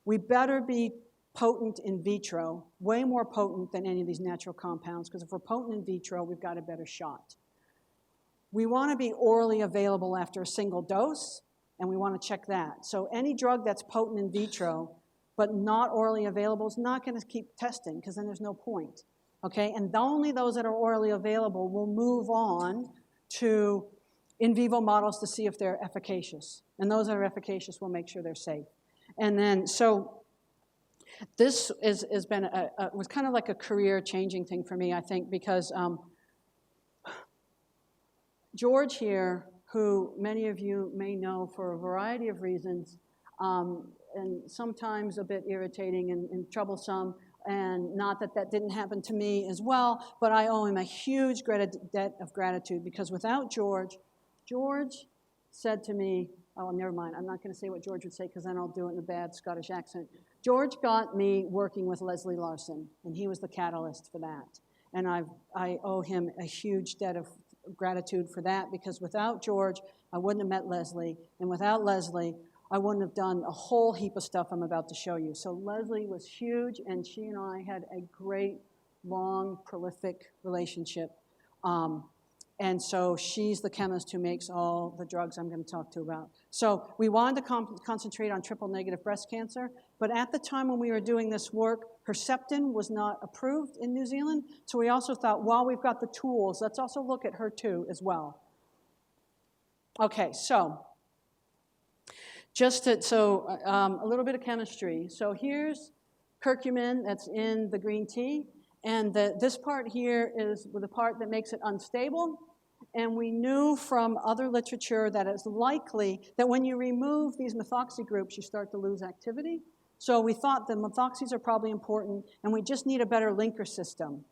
we better be potent in vitro, way more potent than any of these natural compounds, because if we're potent in vitro, we've got a better shot. We want to be orally available after a single dose, and we want to check that. So any drug that's potent in vitro, but not orally available is not going to keep testing, because then there's no point, okay? And only those that are orally available will move on to in vivo models to see if they're efficacious. And those that are efficacious will make sure they're safe. And then, so this has been was kind of like a career-changing thing for me, I think, because George here, who many of you may know for a variety of reasons, and sometimes a bit irritating and troublesome, and not that that didn't happen to me as well, but I owe him a huge debt of gratitude, because without George said to me, oh, never mind, I'm not going to say what George would say, because then I'll do it in a bad Scottish accent. George got me working with Leslie Larson, and he was the catalyst for that. And I owe him a huge debt of gratitude for that, because without George, I wouldn't have met Leslie, and without Leslie, I wouldn't have done a whole heap of stuff I'm about to show you. So Leslie was huge, and she and I had a great, long, prolific relationship. And so she's the chemist who makes all the drugs I'm going to talk to about. So we wanted to concentrate on triple-negative breast cancer, but at the time when we were doing this work, Herceptin was not approved in New Zealand. So we also thought, while we've got the tools, let's also look at HER2 as well. Okay, so a little bit of chemistry. So here's curcumin that's in the green tea. And this part here is the part that makes it unstable. And we knew from other literature that it's likely that when you remove these methoxy groups, you start to lose activity. So we thought the methoxys are probably important, and we just need a better linker system.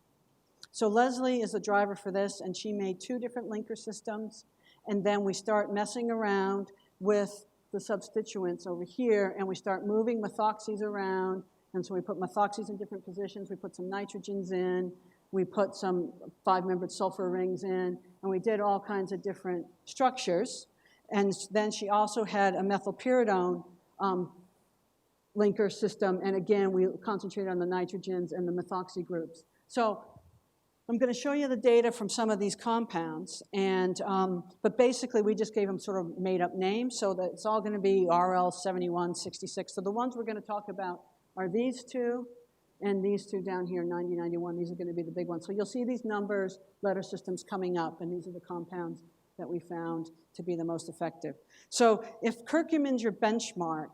So Leslie is the driver for this, and she made 2 different linker systems. And then we start messing around with the substituents over here, and we start moving methoxys around. And so we put methoxys in different positions. We put some nitrogens in. We put some 5-membered sulfur rings in. And we did all kinds of different structures. And then she also had a methylpyridone linker system. And again, we concentrated on the nitrogens and the methoxy groups. So I'm going to show you the data from some of these compounds. And, but basically, we just gave them sort of made-up names. So that it's all going to be RL 7166. So the ones we're going to talk about are these 2 And these two down here, 90, 91, these are going to be the big ones. So you'll see these numbers, letter systems coming up, and these are the compounds that we found to be the most effective. So if curcumin's your benchmark,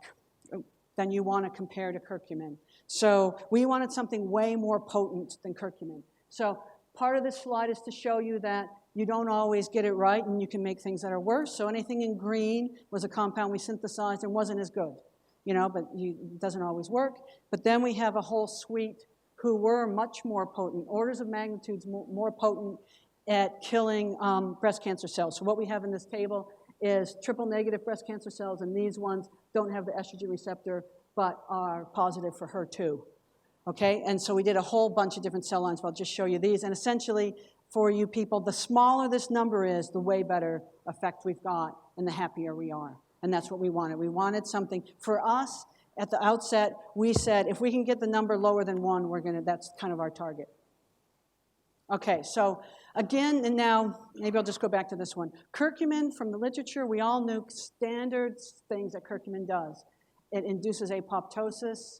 then you want to compare to curcumin. So we wanted something way more potent than curcumin. So part of this slide is to show you that you don't always get it right, and you can make things that are worse. So anything in green was a compound we synthesized and wasn't as good, but it doesn't always work. But then we have a whole suite who were much more potent, orders of magnitudes more potent at killing breast cancer cells. So what we have in this table is triple-negative breast cancer cells, and these ones don't have the estrogen receptor, but are positive for HER2. Okay, and so we did a whole bunch of different cell lines, but I'll just show you these. And essentially, for you people, the smaller this number is, the way better effect we've got, and the happier we are. And that's what we wanted. We wanted something, for us, at the outset, we said, if we can get the number lower than 1, that's kind of our target. Okay, so again, and now, maybe I'll just go back to this one. Curcumin, from the literature, we all knew standard things that curcumin does. It induces apoptosis.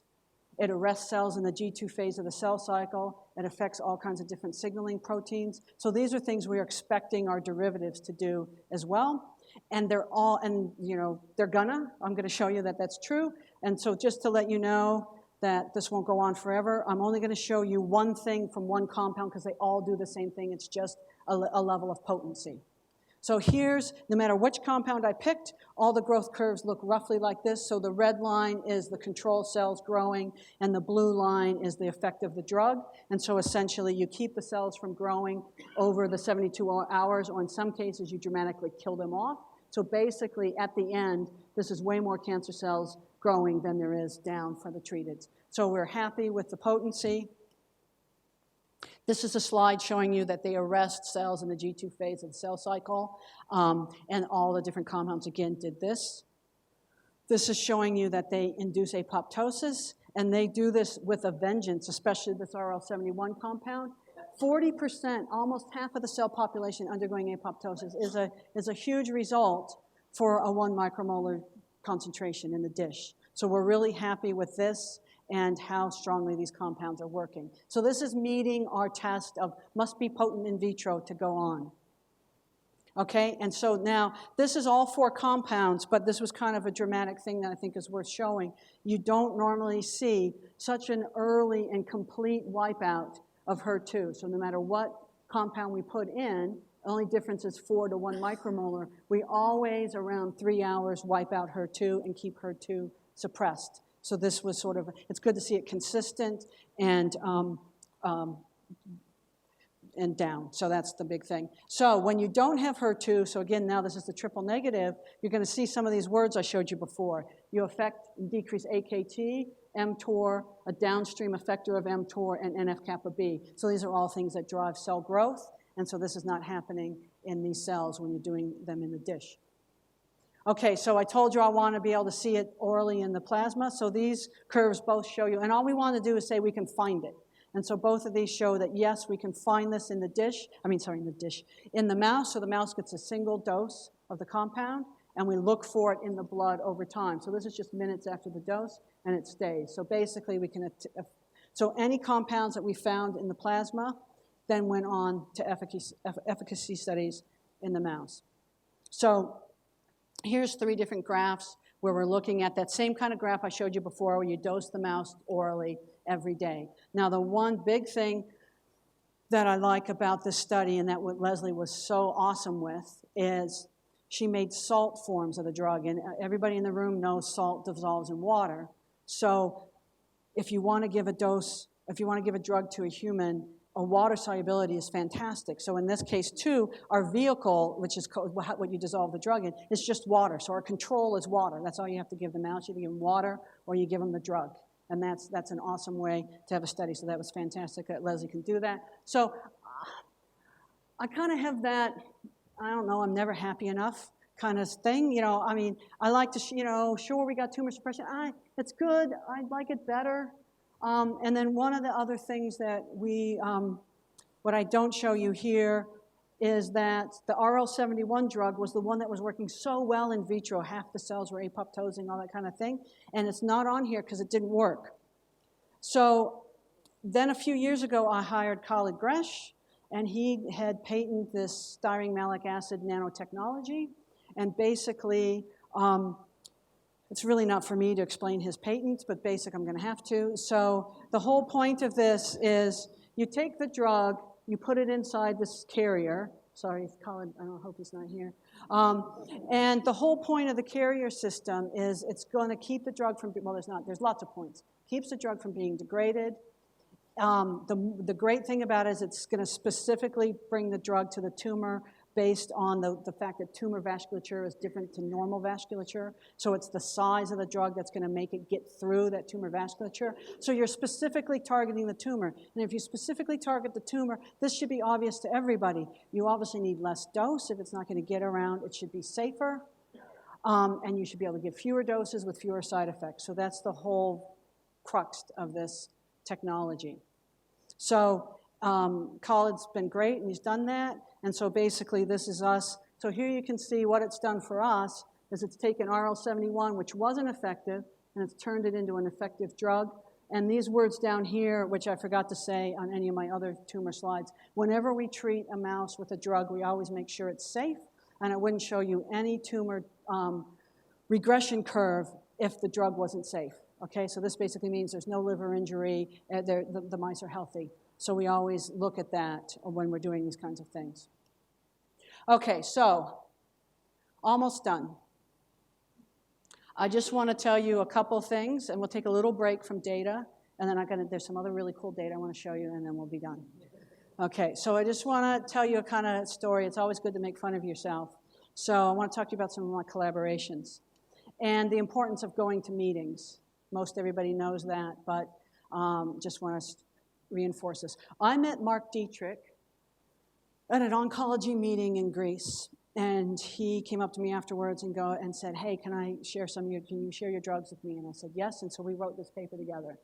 It arrests cells in the G2 phase of the cell cycle. It affects all kinds of different signaling proteins. So these are things we're expecting our derivatives to do as well. And they're all, and I'm gonna show you that that's true. And so just to let you know that this won't go on forever, I'm only gonna show you one thing from one compound because they all do the same thing. It's just a level of potency. So here's, no matter which compound I picked, all the growth curves look roughly like this. So the red line is the control cells growing, and the blue line is the effect of the drug. And so essentially, you keep the cells from growing over the 72 hours, or in some cases, you dramatically kill them off. So basically, at the end, this is way more cancer cells growing than there is down for the treated. So we're happy with the potency. This is a slide showing you that they arrest cells in the G2 phase of the cell cycle, and all the different compounds, again, did this. This is showing you that they induce apoptosis, and they do this with a vengeance, especially this RL71 compound. 40%, almost half of the cell population undergoing apoptosis is a huge result for a 1 micromolar concentration in the dish. So we're really happy with this and how strongly these compounds are working. So this is meeting our test of must be potent in vitro to go on. Okay, and so now this is all 4 compounds, but this was kind of a dramatic thing that I think is worth showing. You don't normally see such an early and complete wipeout of HER2. So no matter what compound we put in, the only difference is 4 to 1 micromolar. We always, around 3 hours, wipe out HER2 and keep HER2 suppressed. So this was sort of, it's good to see it consistent and down. So that's the big thing. So when you don't have HER2, so again, now this is the triple negative, you're going to see some of these words I showed you before. You affect and decrease AKT, mTOR, a downstream effector of mTOR, and NF-kappa B. So these are all things that drive cell growth, and so this is not happening in these cells when you're doing them in the dish. Okay, so I told you I want to be able to see it orally in the plasma, so these curves both show you, and all we want to do is say we can find it. And so both of these show that, yes, we can find this in the dish, in the mouse, so the mouse gets a single dose of the compound, and we look for it in the blood over time. So this is just minutes after the dose, and it stays. So basically, we can, so any compounds that we found in the plasma then went on to efficacy studies in the mouse. So here's 3 different graphs where we're looking at that same kind of graph I showed you before, where you dose the mouse orally every day. Now, the one big thing that I like about this study, and that what Leslie was so awesome with, is she made salt forms of the drug. And everybody in the room knows salt dissolves in water. So if you want to give a dose, if you want to give a drug to a human, a water solubility is fantastic. So in this case, too, our vehicle, which is what you dissolve the drug in, is just water. So our control is water. That's all you have to give the mouse. You give them water, or you give them the drug. And that's an awesome way to have a study. So that was fantastic that Leslie can do that. So I kind of have that, I don't know, I'm never happy enough kind of thing. You know, I mean, I like to, sure, we got tumor suppression. It's good. I'd like it better. And then one of the other things that what I don't show you here is that the RL71 drug was the one that was working so well in vitro. Half the cells were apoptosing, all that kind of thing. And it's not on here because it didn't work. So Then a few years ago, I hired Khalid Gresh, and he had patented this styrene malic acid nanotechnology. And basically, it's really not for me to explain his patents, but I'm going to have to. So the whole point of this is you take the drug, you put it inside this carrier. Sorry, Colin, I hope he's not here. And the whole point of the carrier system is it's going to keep the drug from, well, there's lots of points. Keeps the drug from being degraded. The great thing about it is it's going to specifically bring the drug to the tumor based on the fact that tumor vasculature is different to normal vasculature. So it's the size of the drug that's going to make it get through that tumor vasculature. So you're specifically targeting the tumor. And if you specifically target the tumor, this should be obvious to everybody. You obviously need less dose. If it's not going to get around, it should be safer. And you should be able to give fewer doses with fewer side effects. So that's the whole crux of this technology. So Khalid's been great, and he's done that. And so basically, this is us. So here you can see what it's done for us is it's taken RL-71, which wasn't effective, and it's turned it into an effective drug. And these words down here, which I forgot to say on any of my other tumor slides, whenever we treat a mouse with a drug, we always make sure it's safe, and I wouldn't show you any tumor regression curve if the drug wasn't safe. Okay, so this basically means there's no liver injury, the mice are healthy. So we always look at that when we're doing these kinds of things. Okay, so almost done. I just want to tell you a couple things, and we'll take a little break from data, and then there's some other really cool data I want to show you, and then we'll be done. Okay, so I just want to tell you a kind of story. It's always good to make fun of yourself. So I want to talk to you about some of my collaborations and the importance of going to meetings. Most everybody knows that, but just want to reinforce this. I met Mark Dietrich at an oncology meeting in Greece, and he came up to me afterwards and said, "Hey, can you share your drugs with me?" And I said, "Yes," and so we wrote this paper together.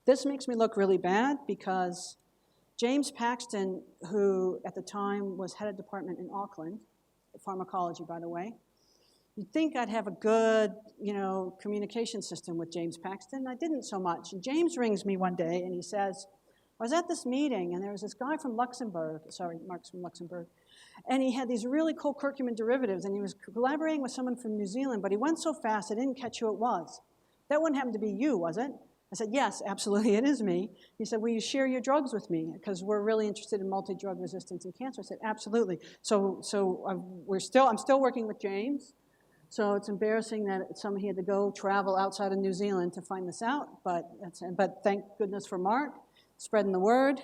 This makes me look really bad because James Paxton, who at the time was head of department in Auckland, Pharmacology, by the way, you'd think I'd have a good, communication system with James Paxton. I didn't so much. And James rings me one day and he says, I was at this meeting and there was this guy from Luxembourg, Mark's from Luxembourg, and he had these really cool curcumin derivatives and he was collaborating with someone from New Zealand, but he went so fast I didn't catch who it was. That wouldn't happen to be you, was it? I said, yes, absolutely, it is me. He said, will you share your drugs with me? Because we're really interested in multi-drug resistance in cancer. I said, absolutely. So I'm still working with James. So it's embarrassing that he had to travel outside of New Zealand to find this out, but thank goodness for Mark spreading the word.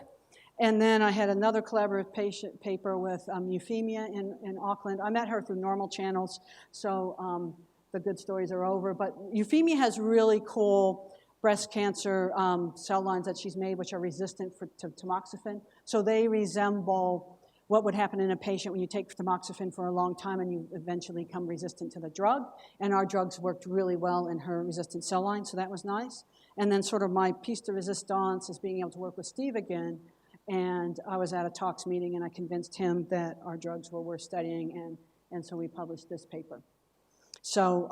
And then I had another collaborative paper with Euphemia in Auckland. I met her through normal channels, so the good stories are over. But Euphemia has really cool breast cancer cell lines that she's made, which are resistant to tamoxifen. So they resemble what would happen in a patient when you take tamoxifen for a long time and you eventually become resistant to the drug. And our drugs worked really well in her resistant cell line, so that was nice. And then sort of my piece de resistance is being able to work with Steve again. And I was at a talks meeting and I convinced him that our drugs were worth studying, and so we published this paper. So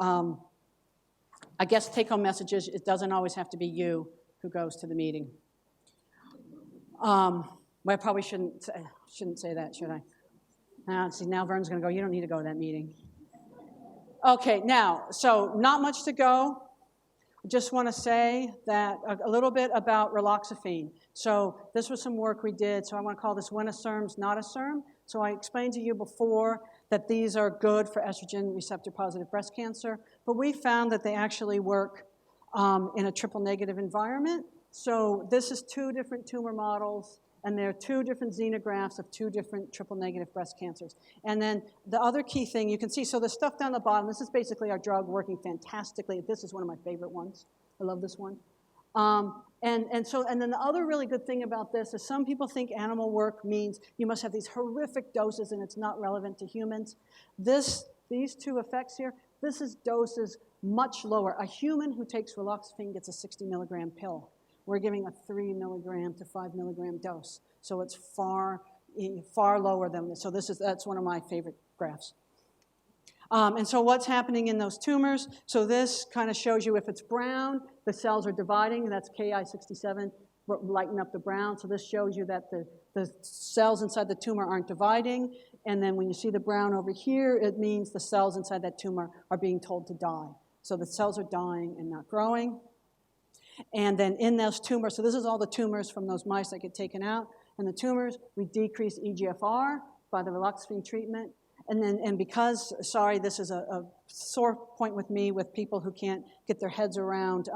I guess take-home messages, it doesn't always have to be you who goes to the meeting. Well, I probably shouldn't say that, should I? See, now Vern's going to go, you don't need to go to that meeting. Okay, now, so not much to go. I just want to say that a little bit about Raloxifene. So this was some work we did, so I want to call this when a SERM's not a SERM. So I explained to you before that these are good for estrogen receptor positive breast cancer, but we found that they actually work in a triple negative environment. So this is 2 different tumor models, and there are 2 different xenografts of 2 different triple-negative breast cancers. And then the other key thing you can see, so the stuff down the bottom, this is basically our drug working fantastically. This is one of my favorite ones. I love this one. And then the other really good thing about this is some people think animal work means you must have these horrific doses and it's not relevant to humans. These 2 effects here, this is doses much lower. A human who takes Raloxifene gets a 60 milligram pill. We're giving a 3 milligram to 5 milligram dose. So it's far lower than this. So that's one of my favorite graphs. And so what's happening in those tumors? So this kind of shows you if it's brown, the cells are dividing, and that's Ki67. lighten up the brown. So this shows you that the cells inside the tumor aren't dividing. And then when you see the brown over here, it means the cells inside that tumor are being told to die. So the cells are dying and not growing. And then in those tumors, so this is all the tumors from those mice that get taken out. And the tumors, we decrease EGFR by the Raloxifene treatment. And because, sorry, this is a sore point with me with people who can't get their heads around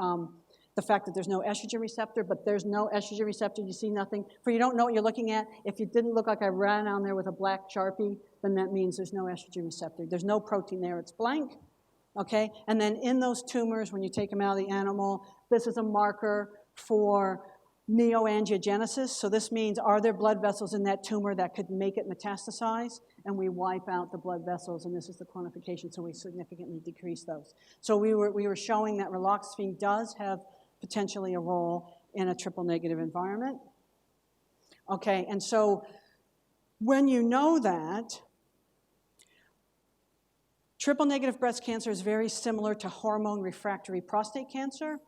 the fact that there's no estrogen receptor, but there's no estrogen receptor, you see nothing. For you don't know what you're looking at, if you didn't look like I ran on there with a black Sharpie, then that means there's no estrogen receptor. There's no protein there, it's blank, okay? And then in those tumors, when you take them out of the animal, this is a marker for neoangiogenesis. So this means, are there blood vessels in that tumor that could make it metastasize? And we wipe out the blood vessels, and this is the quantification, so we significantly decrease those. So we were showing that Raloxifene does have potentially a role in a triple negative environment. Okay, and so when you know that, triple negative breast cancer is very similar to hormone refractory prostate cancer,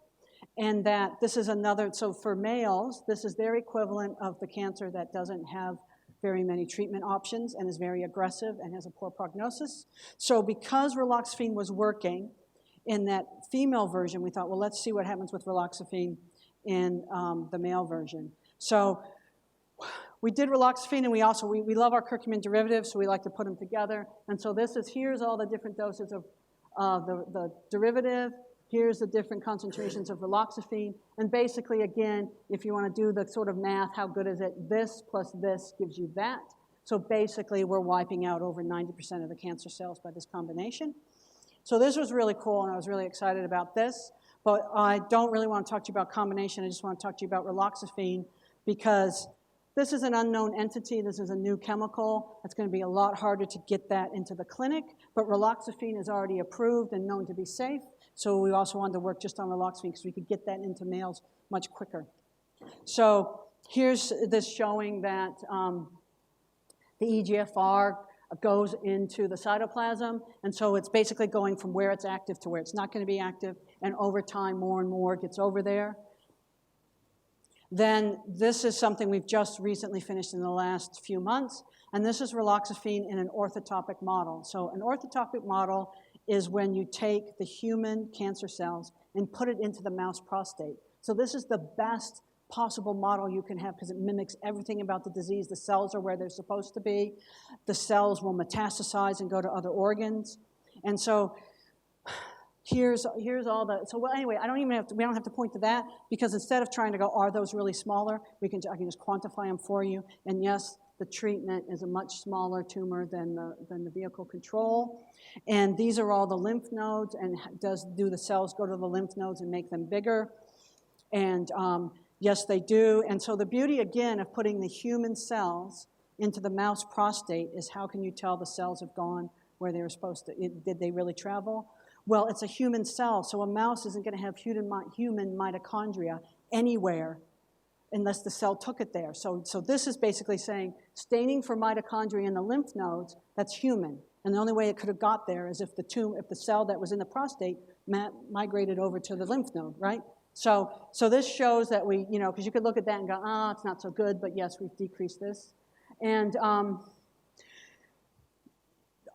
and that this is another, so for males, this is their equivalent of the cancer that doesn't have very many treatment options and is very aggressive and has a poor prognosis. So because Raloxifene was working in that female version, we thought, well, let's see what happens with Raloxifene in the male version. So we did Raloxifene, and we love our curcumin derivatives, so we like to put them together. And so here's all the different doses of the derivative. Here's the different concentrations of Raloxifene. And basically, again, if you want to do the sort of math, how good is it? This plus this gives you that. So basically, we're wiping out over 90% of the cancer cells by this combination. So this was really cool, and I was really excited about this. But I don't really want to talk to you about combination. I just want to talk to you about Raloxifene, because this is an unknown entity. This is a new chemical. It's going to be a lot harder to get that into the clinic. But Raloxifene is already approved and known to be safe. So we also wanted to work just on Raloxifene because we could get that into males much quicker. So here's this showing that the EGFR goes into the cytoplasm, and so it's basically going from where it's active to where it's not going to be active, and over time, more and more gets over there. Then this is something we've just recently finished in the last few months, and this is Raloxifene in an orthotopic model. So an orthotopic model is when you take the human cancer cells and put it into the mouse prostate. So this is the best possible model you can have because it mimics everything about the disease. The cells are where they're supposed to be. The cells will metastasize and go to other organs. And so here's all the, so well, anyway, we don't have to point to that, because instead of trying to go, are those really smaller, I can just quantify them for you. And yes, the treatment is a much smaller tumor than the vehicle control. And these are all the lymph nodes, and do the cells go to the lymph nodes and make them bigger? And yes, they do. And so the beauty, again, of putting the human cells into the mouse prostate is, how can you tell the cells have gone where they were supposed to? Did they really travel? Well, it's a human cell, so a mouse isn't going to have human mitochondria anywhere unless the cell took it there. So this is basically saying staining for mitochondria in the lymph nodes, that's human. And the only way it could have got there is if the cell that was in the prostate migrated over to the lymph node, right? So this shows that we, because you could look at that and go, it's not so good, but yes, we've decreased this. And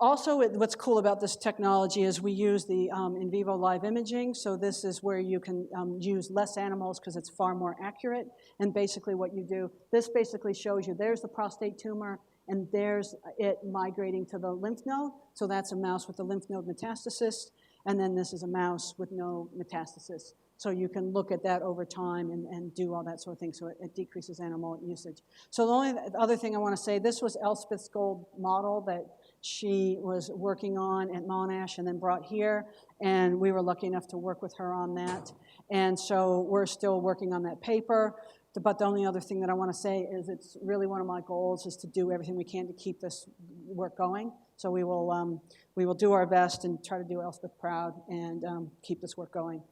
also, what's cool about this technology is we use the in vivo live imaging. So this is where you can use less animals because it's far more accurate. And basically what you do, this basically shows you there's the prostate tumor, and there's it migrating to the lymph node. So that's a mouse with the lymph node metastasis. And then this is a mouse with no metastasis. So you can look at that over time and do all that sort of thing. So it decreases animal usage. So the only other thing I want to say, this was Elspeth's gold model that she was working on at Monash and then brought here. And we were lucky enough to work with her on that. And so we're still working on that paper. But the only other thing that I want to say is it's really one of my goals is to do everything we can to keep this work going. So we will do our best and try to do Elspeth proud and keep this work going.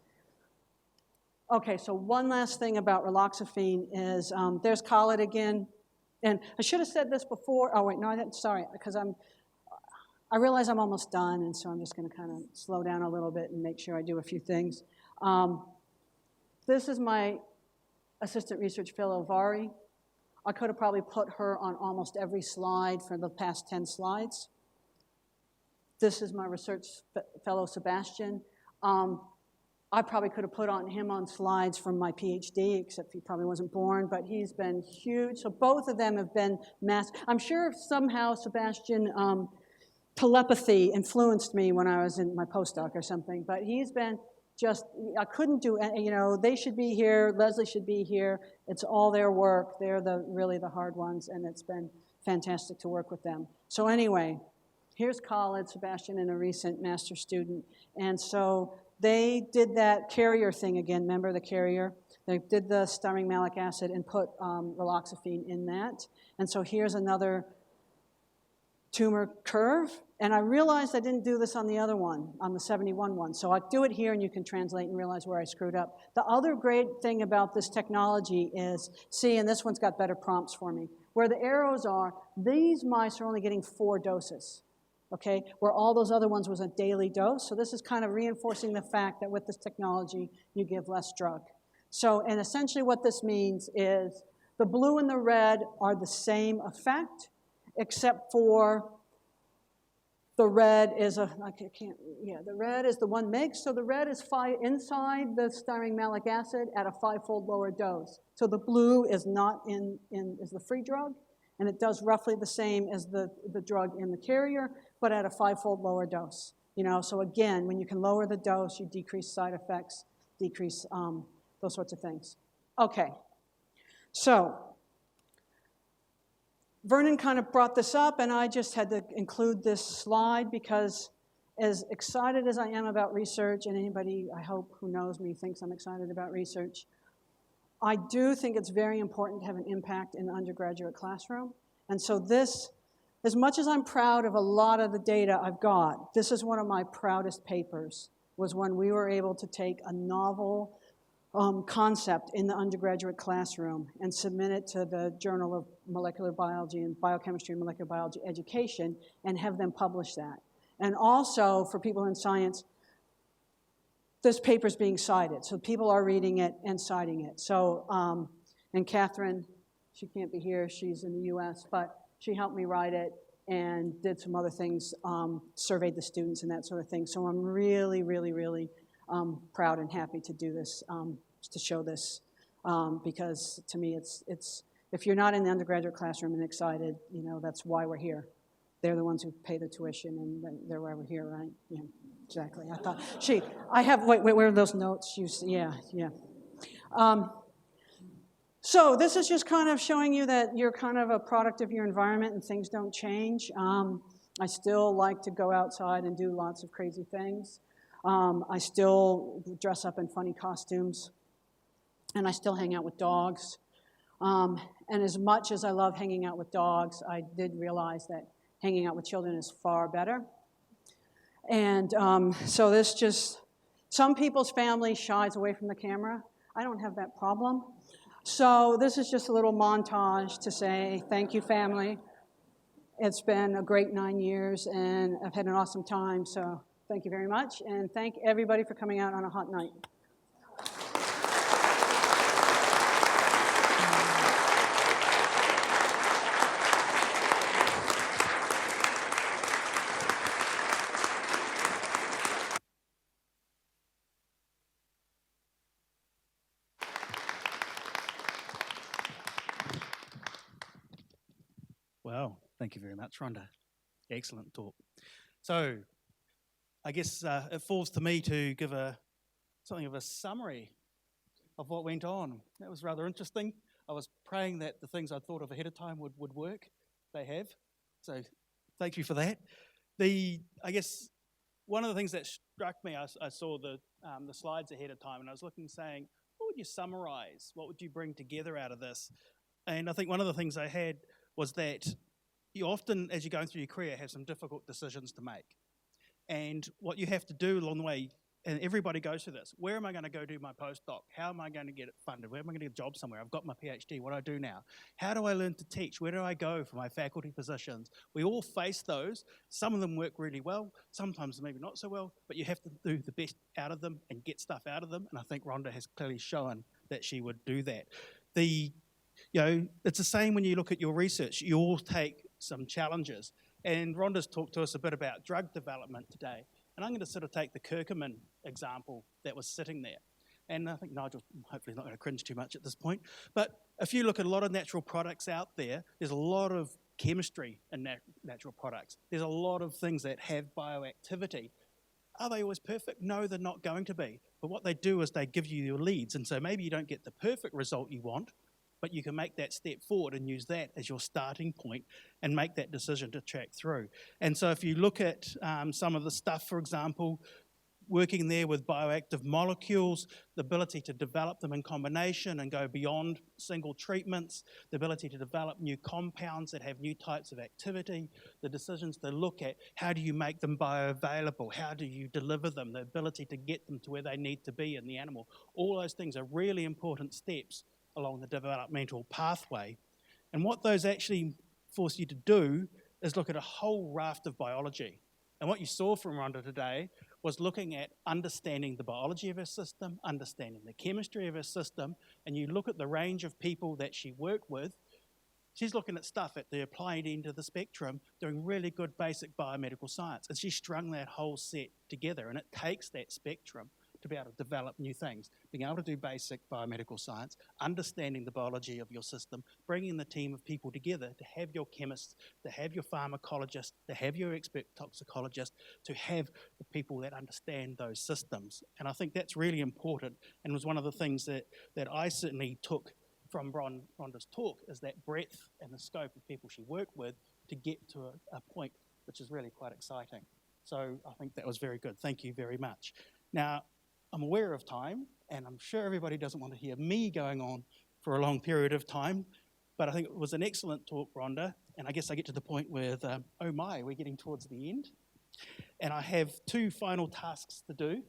Okay, so one last thing about Raloxifene is there's Khaled again. And I should have said this before. Oh, wait, no, I didn't. Sorry, because I realize I'm almost done, and so I'm just going to kind of slow down a little bit and make sure I do a few things. This is my Assistant Research Fellow Vari. I could have probably put her on almost every slide for the past 10 slides. This is my research fellow, Sebastian. I probably could have put him on slides from my PhD, except he probably wasn't born, but he's been huge. So both of them have been I'm sure somehow Sebastian telepathy influenced me when I was in my postdoc or something, but he's been just, I couldn't do, they should be here, Leslie should be here. It's all their work. They're really the hard ones, and it's been fantastic to work with them. So anyway, here's Khalid, Sebastian, and a recent master student. And so they did that carrier thing again, remember the carrier? They did the styrene malic acid and put Raloxifene in that. And so here's another tumor curve. And I realized I didn't do this on the other one, on the 71 one. So I'll do it here and you can translate and realize where I screwed up. The other great thing about this technology is, see, and this one's got better prompts for me. Where the arrows are, these mice are only getting 4 doses, okay? Where all those other ones was a daily dose. So this is kind of reinforcing the fact that with this technology, you give less drug. So, and essentially what this means is the blue and the red are the same effect, except for the red is the red is the 1 mg, so the red is inside the styrene malic acid at a 5-fold lower dose. So the blue is not is the free drug, and it does roughly the same as the drug in the carrier, but at a 5-fold lower dose. So again, when you can lower the dose, you decrease side effects, decrease those sorts of things. Okay, so Vernon kind of brought this up, and I just had to include this slide because as excited as I am about research, and anybody, I hope, who knows me thinks I'm excited about research, I do think it's very important to have an impact in the undergraduate classroom. And so this, as much as I'm proud of a lot of the data I've got, this is one of my proudest papers, was when we were able to take a novel concept in the undergraduate classroom and submit it to the Journal of Molecular Biology and Biochemistry and Molecular Biology Education and have them publish that. And also, for people in science, this paper's being cited. So people are reading it and citing it. So, and Catherine, she can't be here, she's in the US, but she helped me write it and did some other things, surveyed the students and that sort of thing. So I'm really, really, really proud and happy to do this, to show this, because to me it's if you're not in the undergraduate classroom and excited, that's why we're here. They're the ones who pay the tuition, and they're why we're here, right? Yeah, exactly. I thought, wait, where are those notes? Yeah. So this is just kind of showing you that you're kind of a product of your environment and things don't change. I still like to go outside and do lots of crazy things. I still dress up in funny costumes, and I still hang out with dogs. And as much as I love hanging out with dogs, I did realize that hanging out with children is far better. And so this just, some people's family shies away from the camera. I don't have that problem. So this is just a little montage to say, thank you, family. It's been a great 9 years, and I've had an awesome time, so thank you very much, and thank everybody for coming out on a hot night.
Wow, thank you very much, Rhonda. Excellent talk. So, I guess it falls to me to give something of a summary of what went on. That was rather interesting. I was praying that the things I thought of ahead of time would work. They have. So thank you for that. I guess one of the things that struck me, I saw the slides ahead of time, and I was looking, saying, what would you summarize? What would you bring together out of this? And I think one of the things I had was that you often, as you're going through your career, have some difficult decisions to make. And what you have to do along the way, and everybody goes through this. Where am I going to go do my postdoc? How am I going to get it funded? Where am I going to get a job somewhere? I've got my PhD. What do I do now? How do I learn to teach? Where do I go for my faculty positions? We all face those. Some of them work really well. Sometimes maybe not so well, but you have to do the best out of them and get stuff out of them. And I think Rhonda has clearly shown that she would do that. It's the same when you look at your research. You all take some challenges. And Rhonda's talked to us a bit about drug development today. And I'm going to sort of take the curcumin example that was sitting there. And I think Nigel's hopefully not going to cringe too much at this point. But if you look at a lot of natural products out there, there's a lot of chemistry in natural products. There's a lot of things that have bioactivity. Are they always perfect? No, they're not going to be. But what they do is they give you your leads. And so maybe you don't get the perfect result you want, but you can make that step forward and use that as your starting point and make that decision to track through. And so if you look at some of the stuff, for example, working there with bioactive molecules, the ability to develop them in combination and go beyond single treatments, the ability to develop new compounds that have new types of activity, the decisions to look at how do you make them bioavailable, how do you deliver them, the ability to get them to where they need to be in the animal. All those things are really important steps along the developmental pathway. And what those actually force you to do is look at a whole raft of biology. And what you saw from Rhonda today was looking at understanding the biology of her system, understanding the chemistry of her system, and you look at the range of people that she worked with. She's looking at stuff at the applied end of the spectrum, doing really good basic biomedical science. And she strung that whole set together, and it takes that spectrum to be able to develop new things, being able to do basic biomedical science, understanding the biology of your system, bringing the team of people together to have your chemists, to have your pharmacologists, to have your expert toxicologists, to have the people that understand those systems. And I think that's really important and was one of the things that I certainly took from Rhonda's talk is that breadth and the scope of people she worked with to get to a point which is really quite exciting. So I think that was very good. Thank you very much. Now, I'm aware of time, and I'm sure everybody doesn't want to hear me going on for a long period of time, but I think it was an excellent talk, Rhonda, and I guess I get to the point with, oh my, we're getting towards the end. And I have two final tasks to do.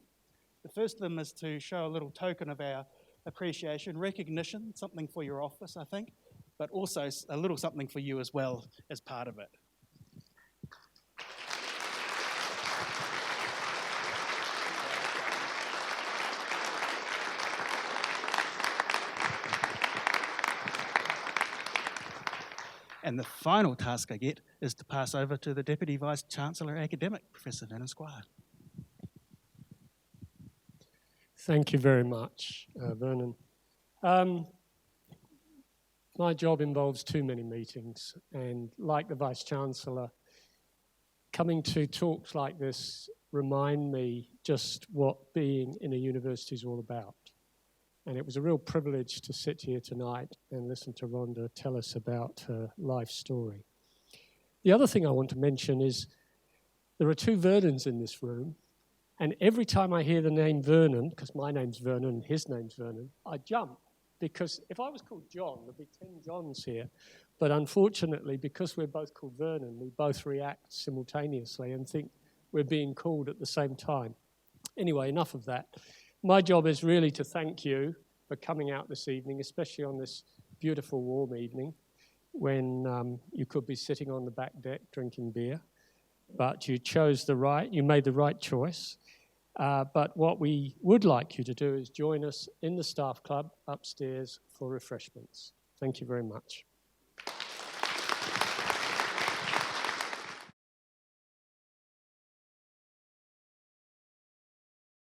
The first of them is to show a little token of our appreciation, recognition, something for your office, I think, but also a little something for you as well as part of it. And the final task I get is to pass over to the Deputy Vice-Chancellor Academic, Professor Vernon Squire.
Thank you very much, Vernon. My job involves too many meetings, and like the Vice-Chancellor, coming to talks like this remind me just what being in a university is all about. And it was a real privilege to sit here tonight and listen to Rhonda tell us about her life story. The other thing I want to mention is there are two Vernons in this room, and every time I hear the name Vernon, because my name's Vernon and his name's Vernon, I jump, because if I was called John, there'd be 10 Johns here. But unfortunately, because we're both called Vernon, we both react simultaneously and think we're being called at the same time. Anyway, enough of that. My job is really to thank you for coming out this evening, especially on this beautiful warm evening when you could be sitting on the back deck drinking beer, but you made the right choice. But what we would like you to do is join us in the staff club upstairs for refreshments. Thank you very much.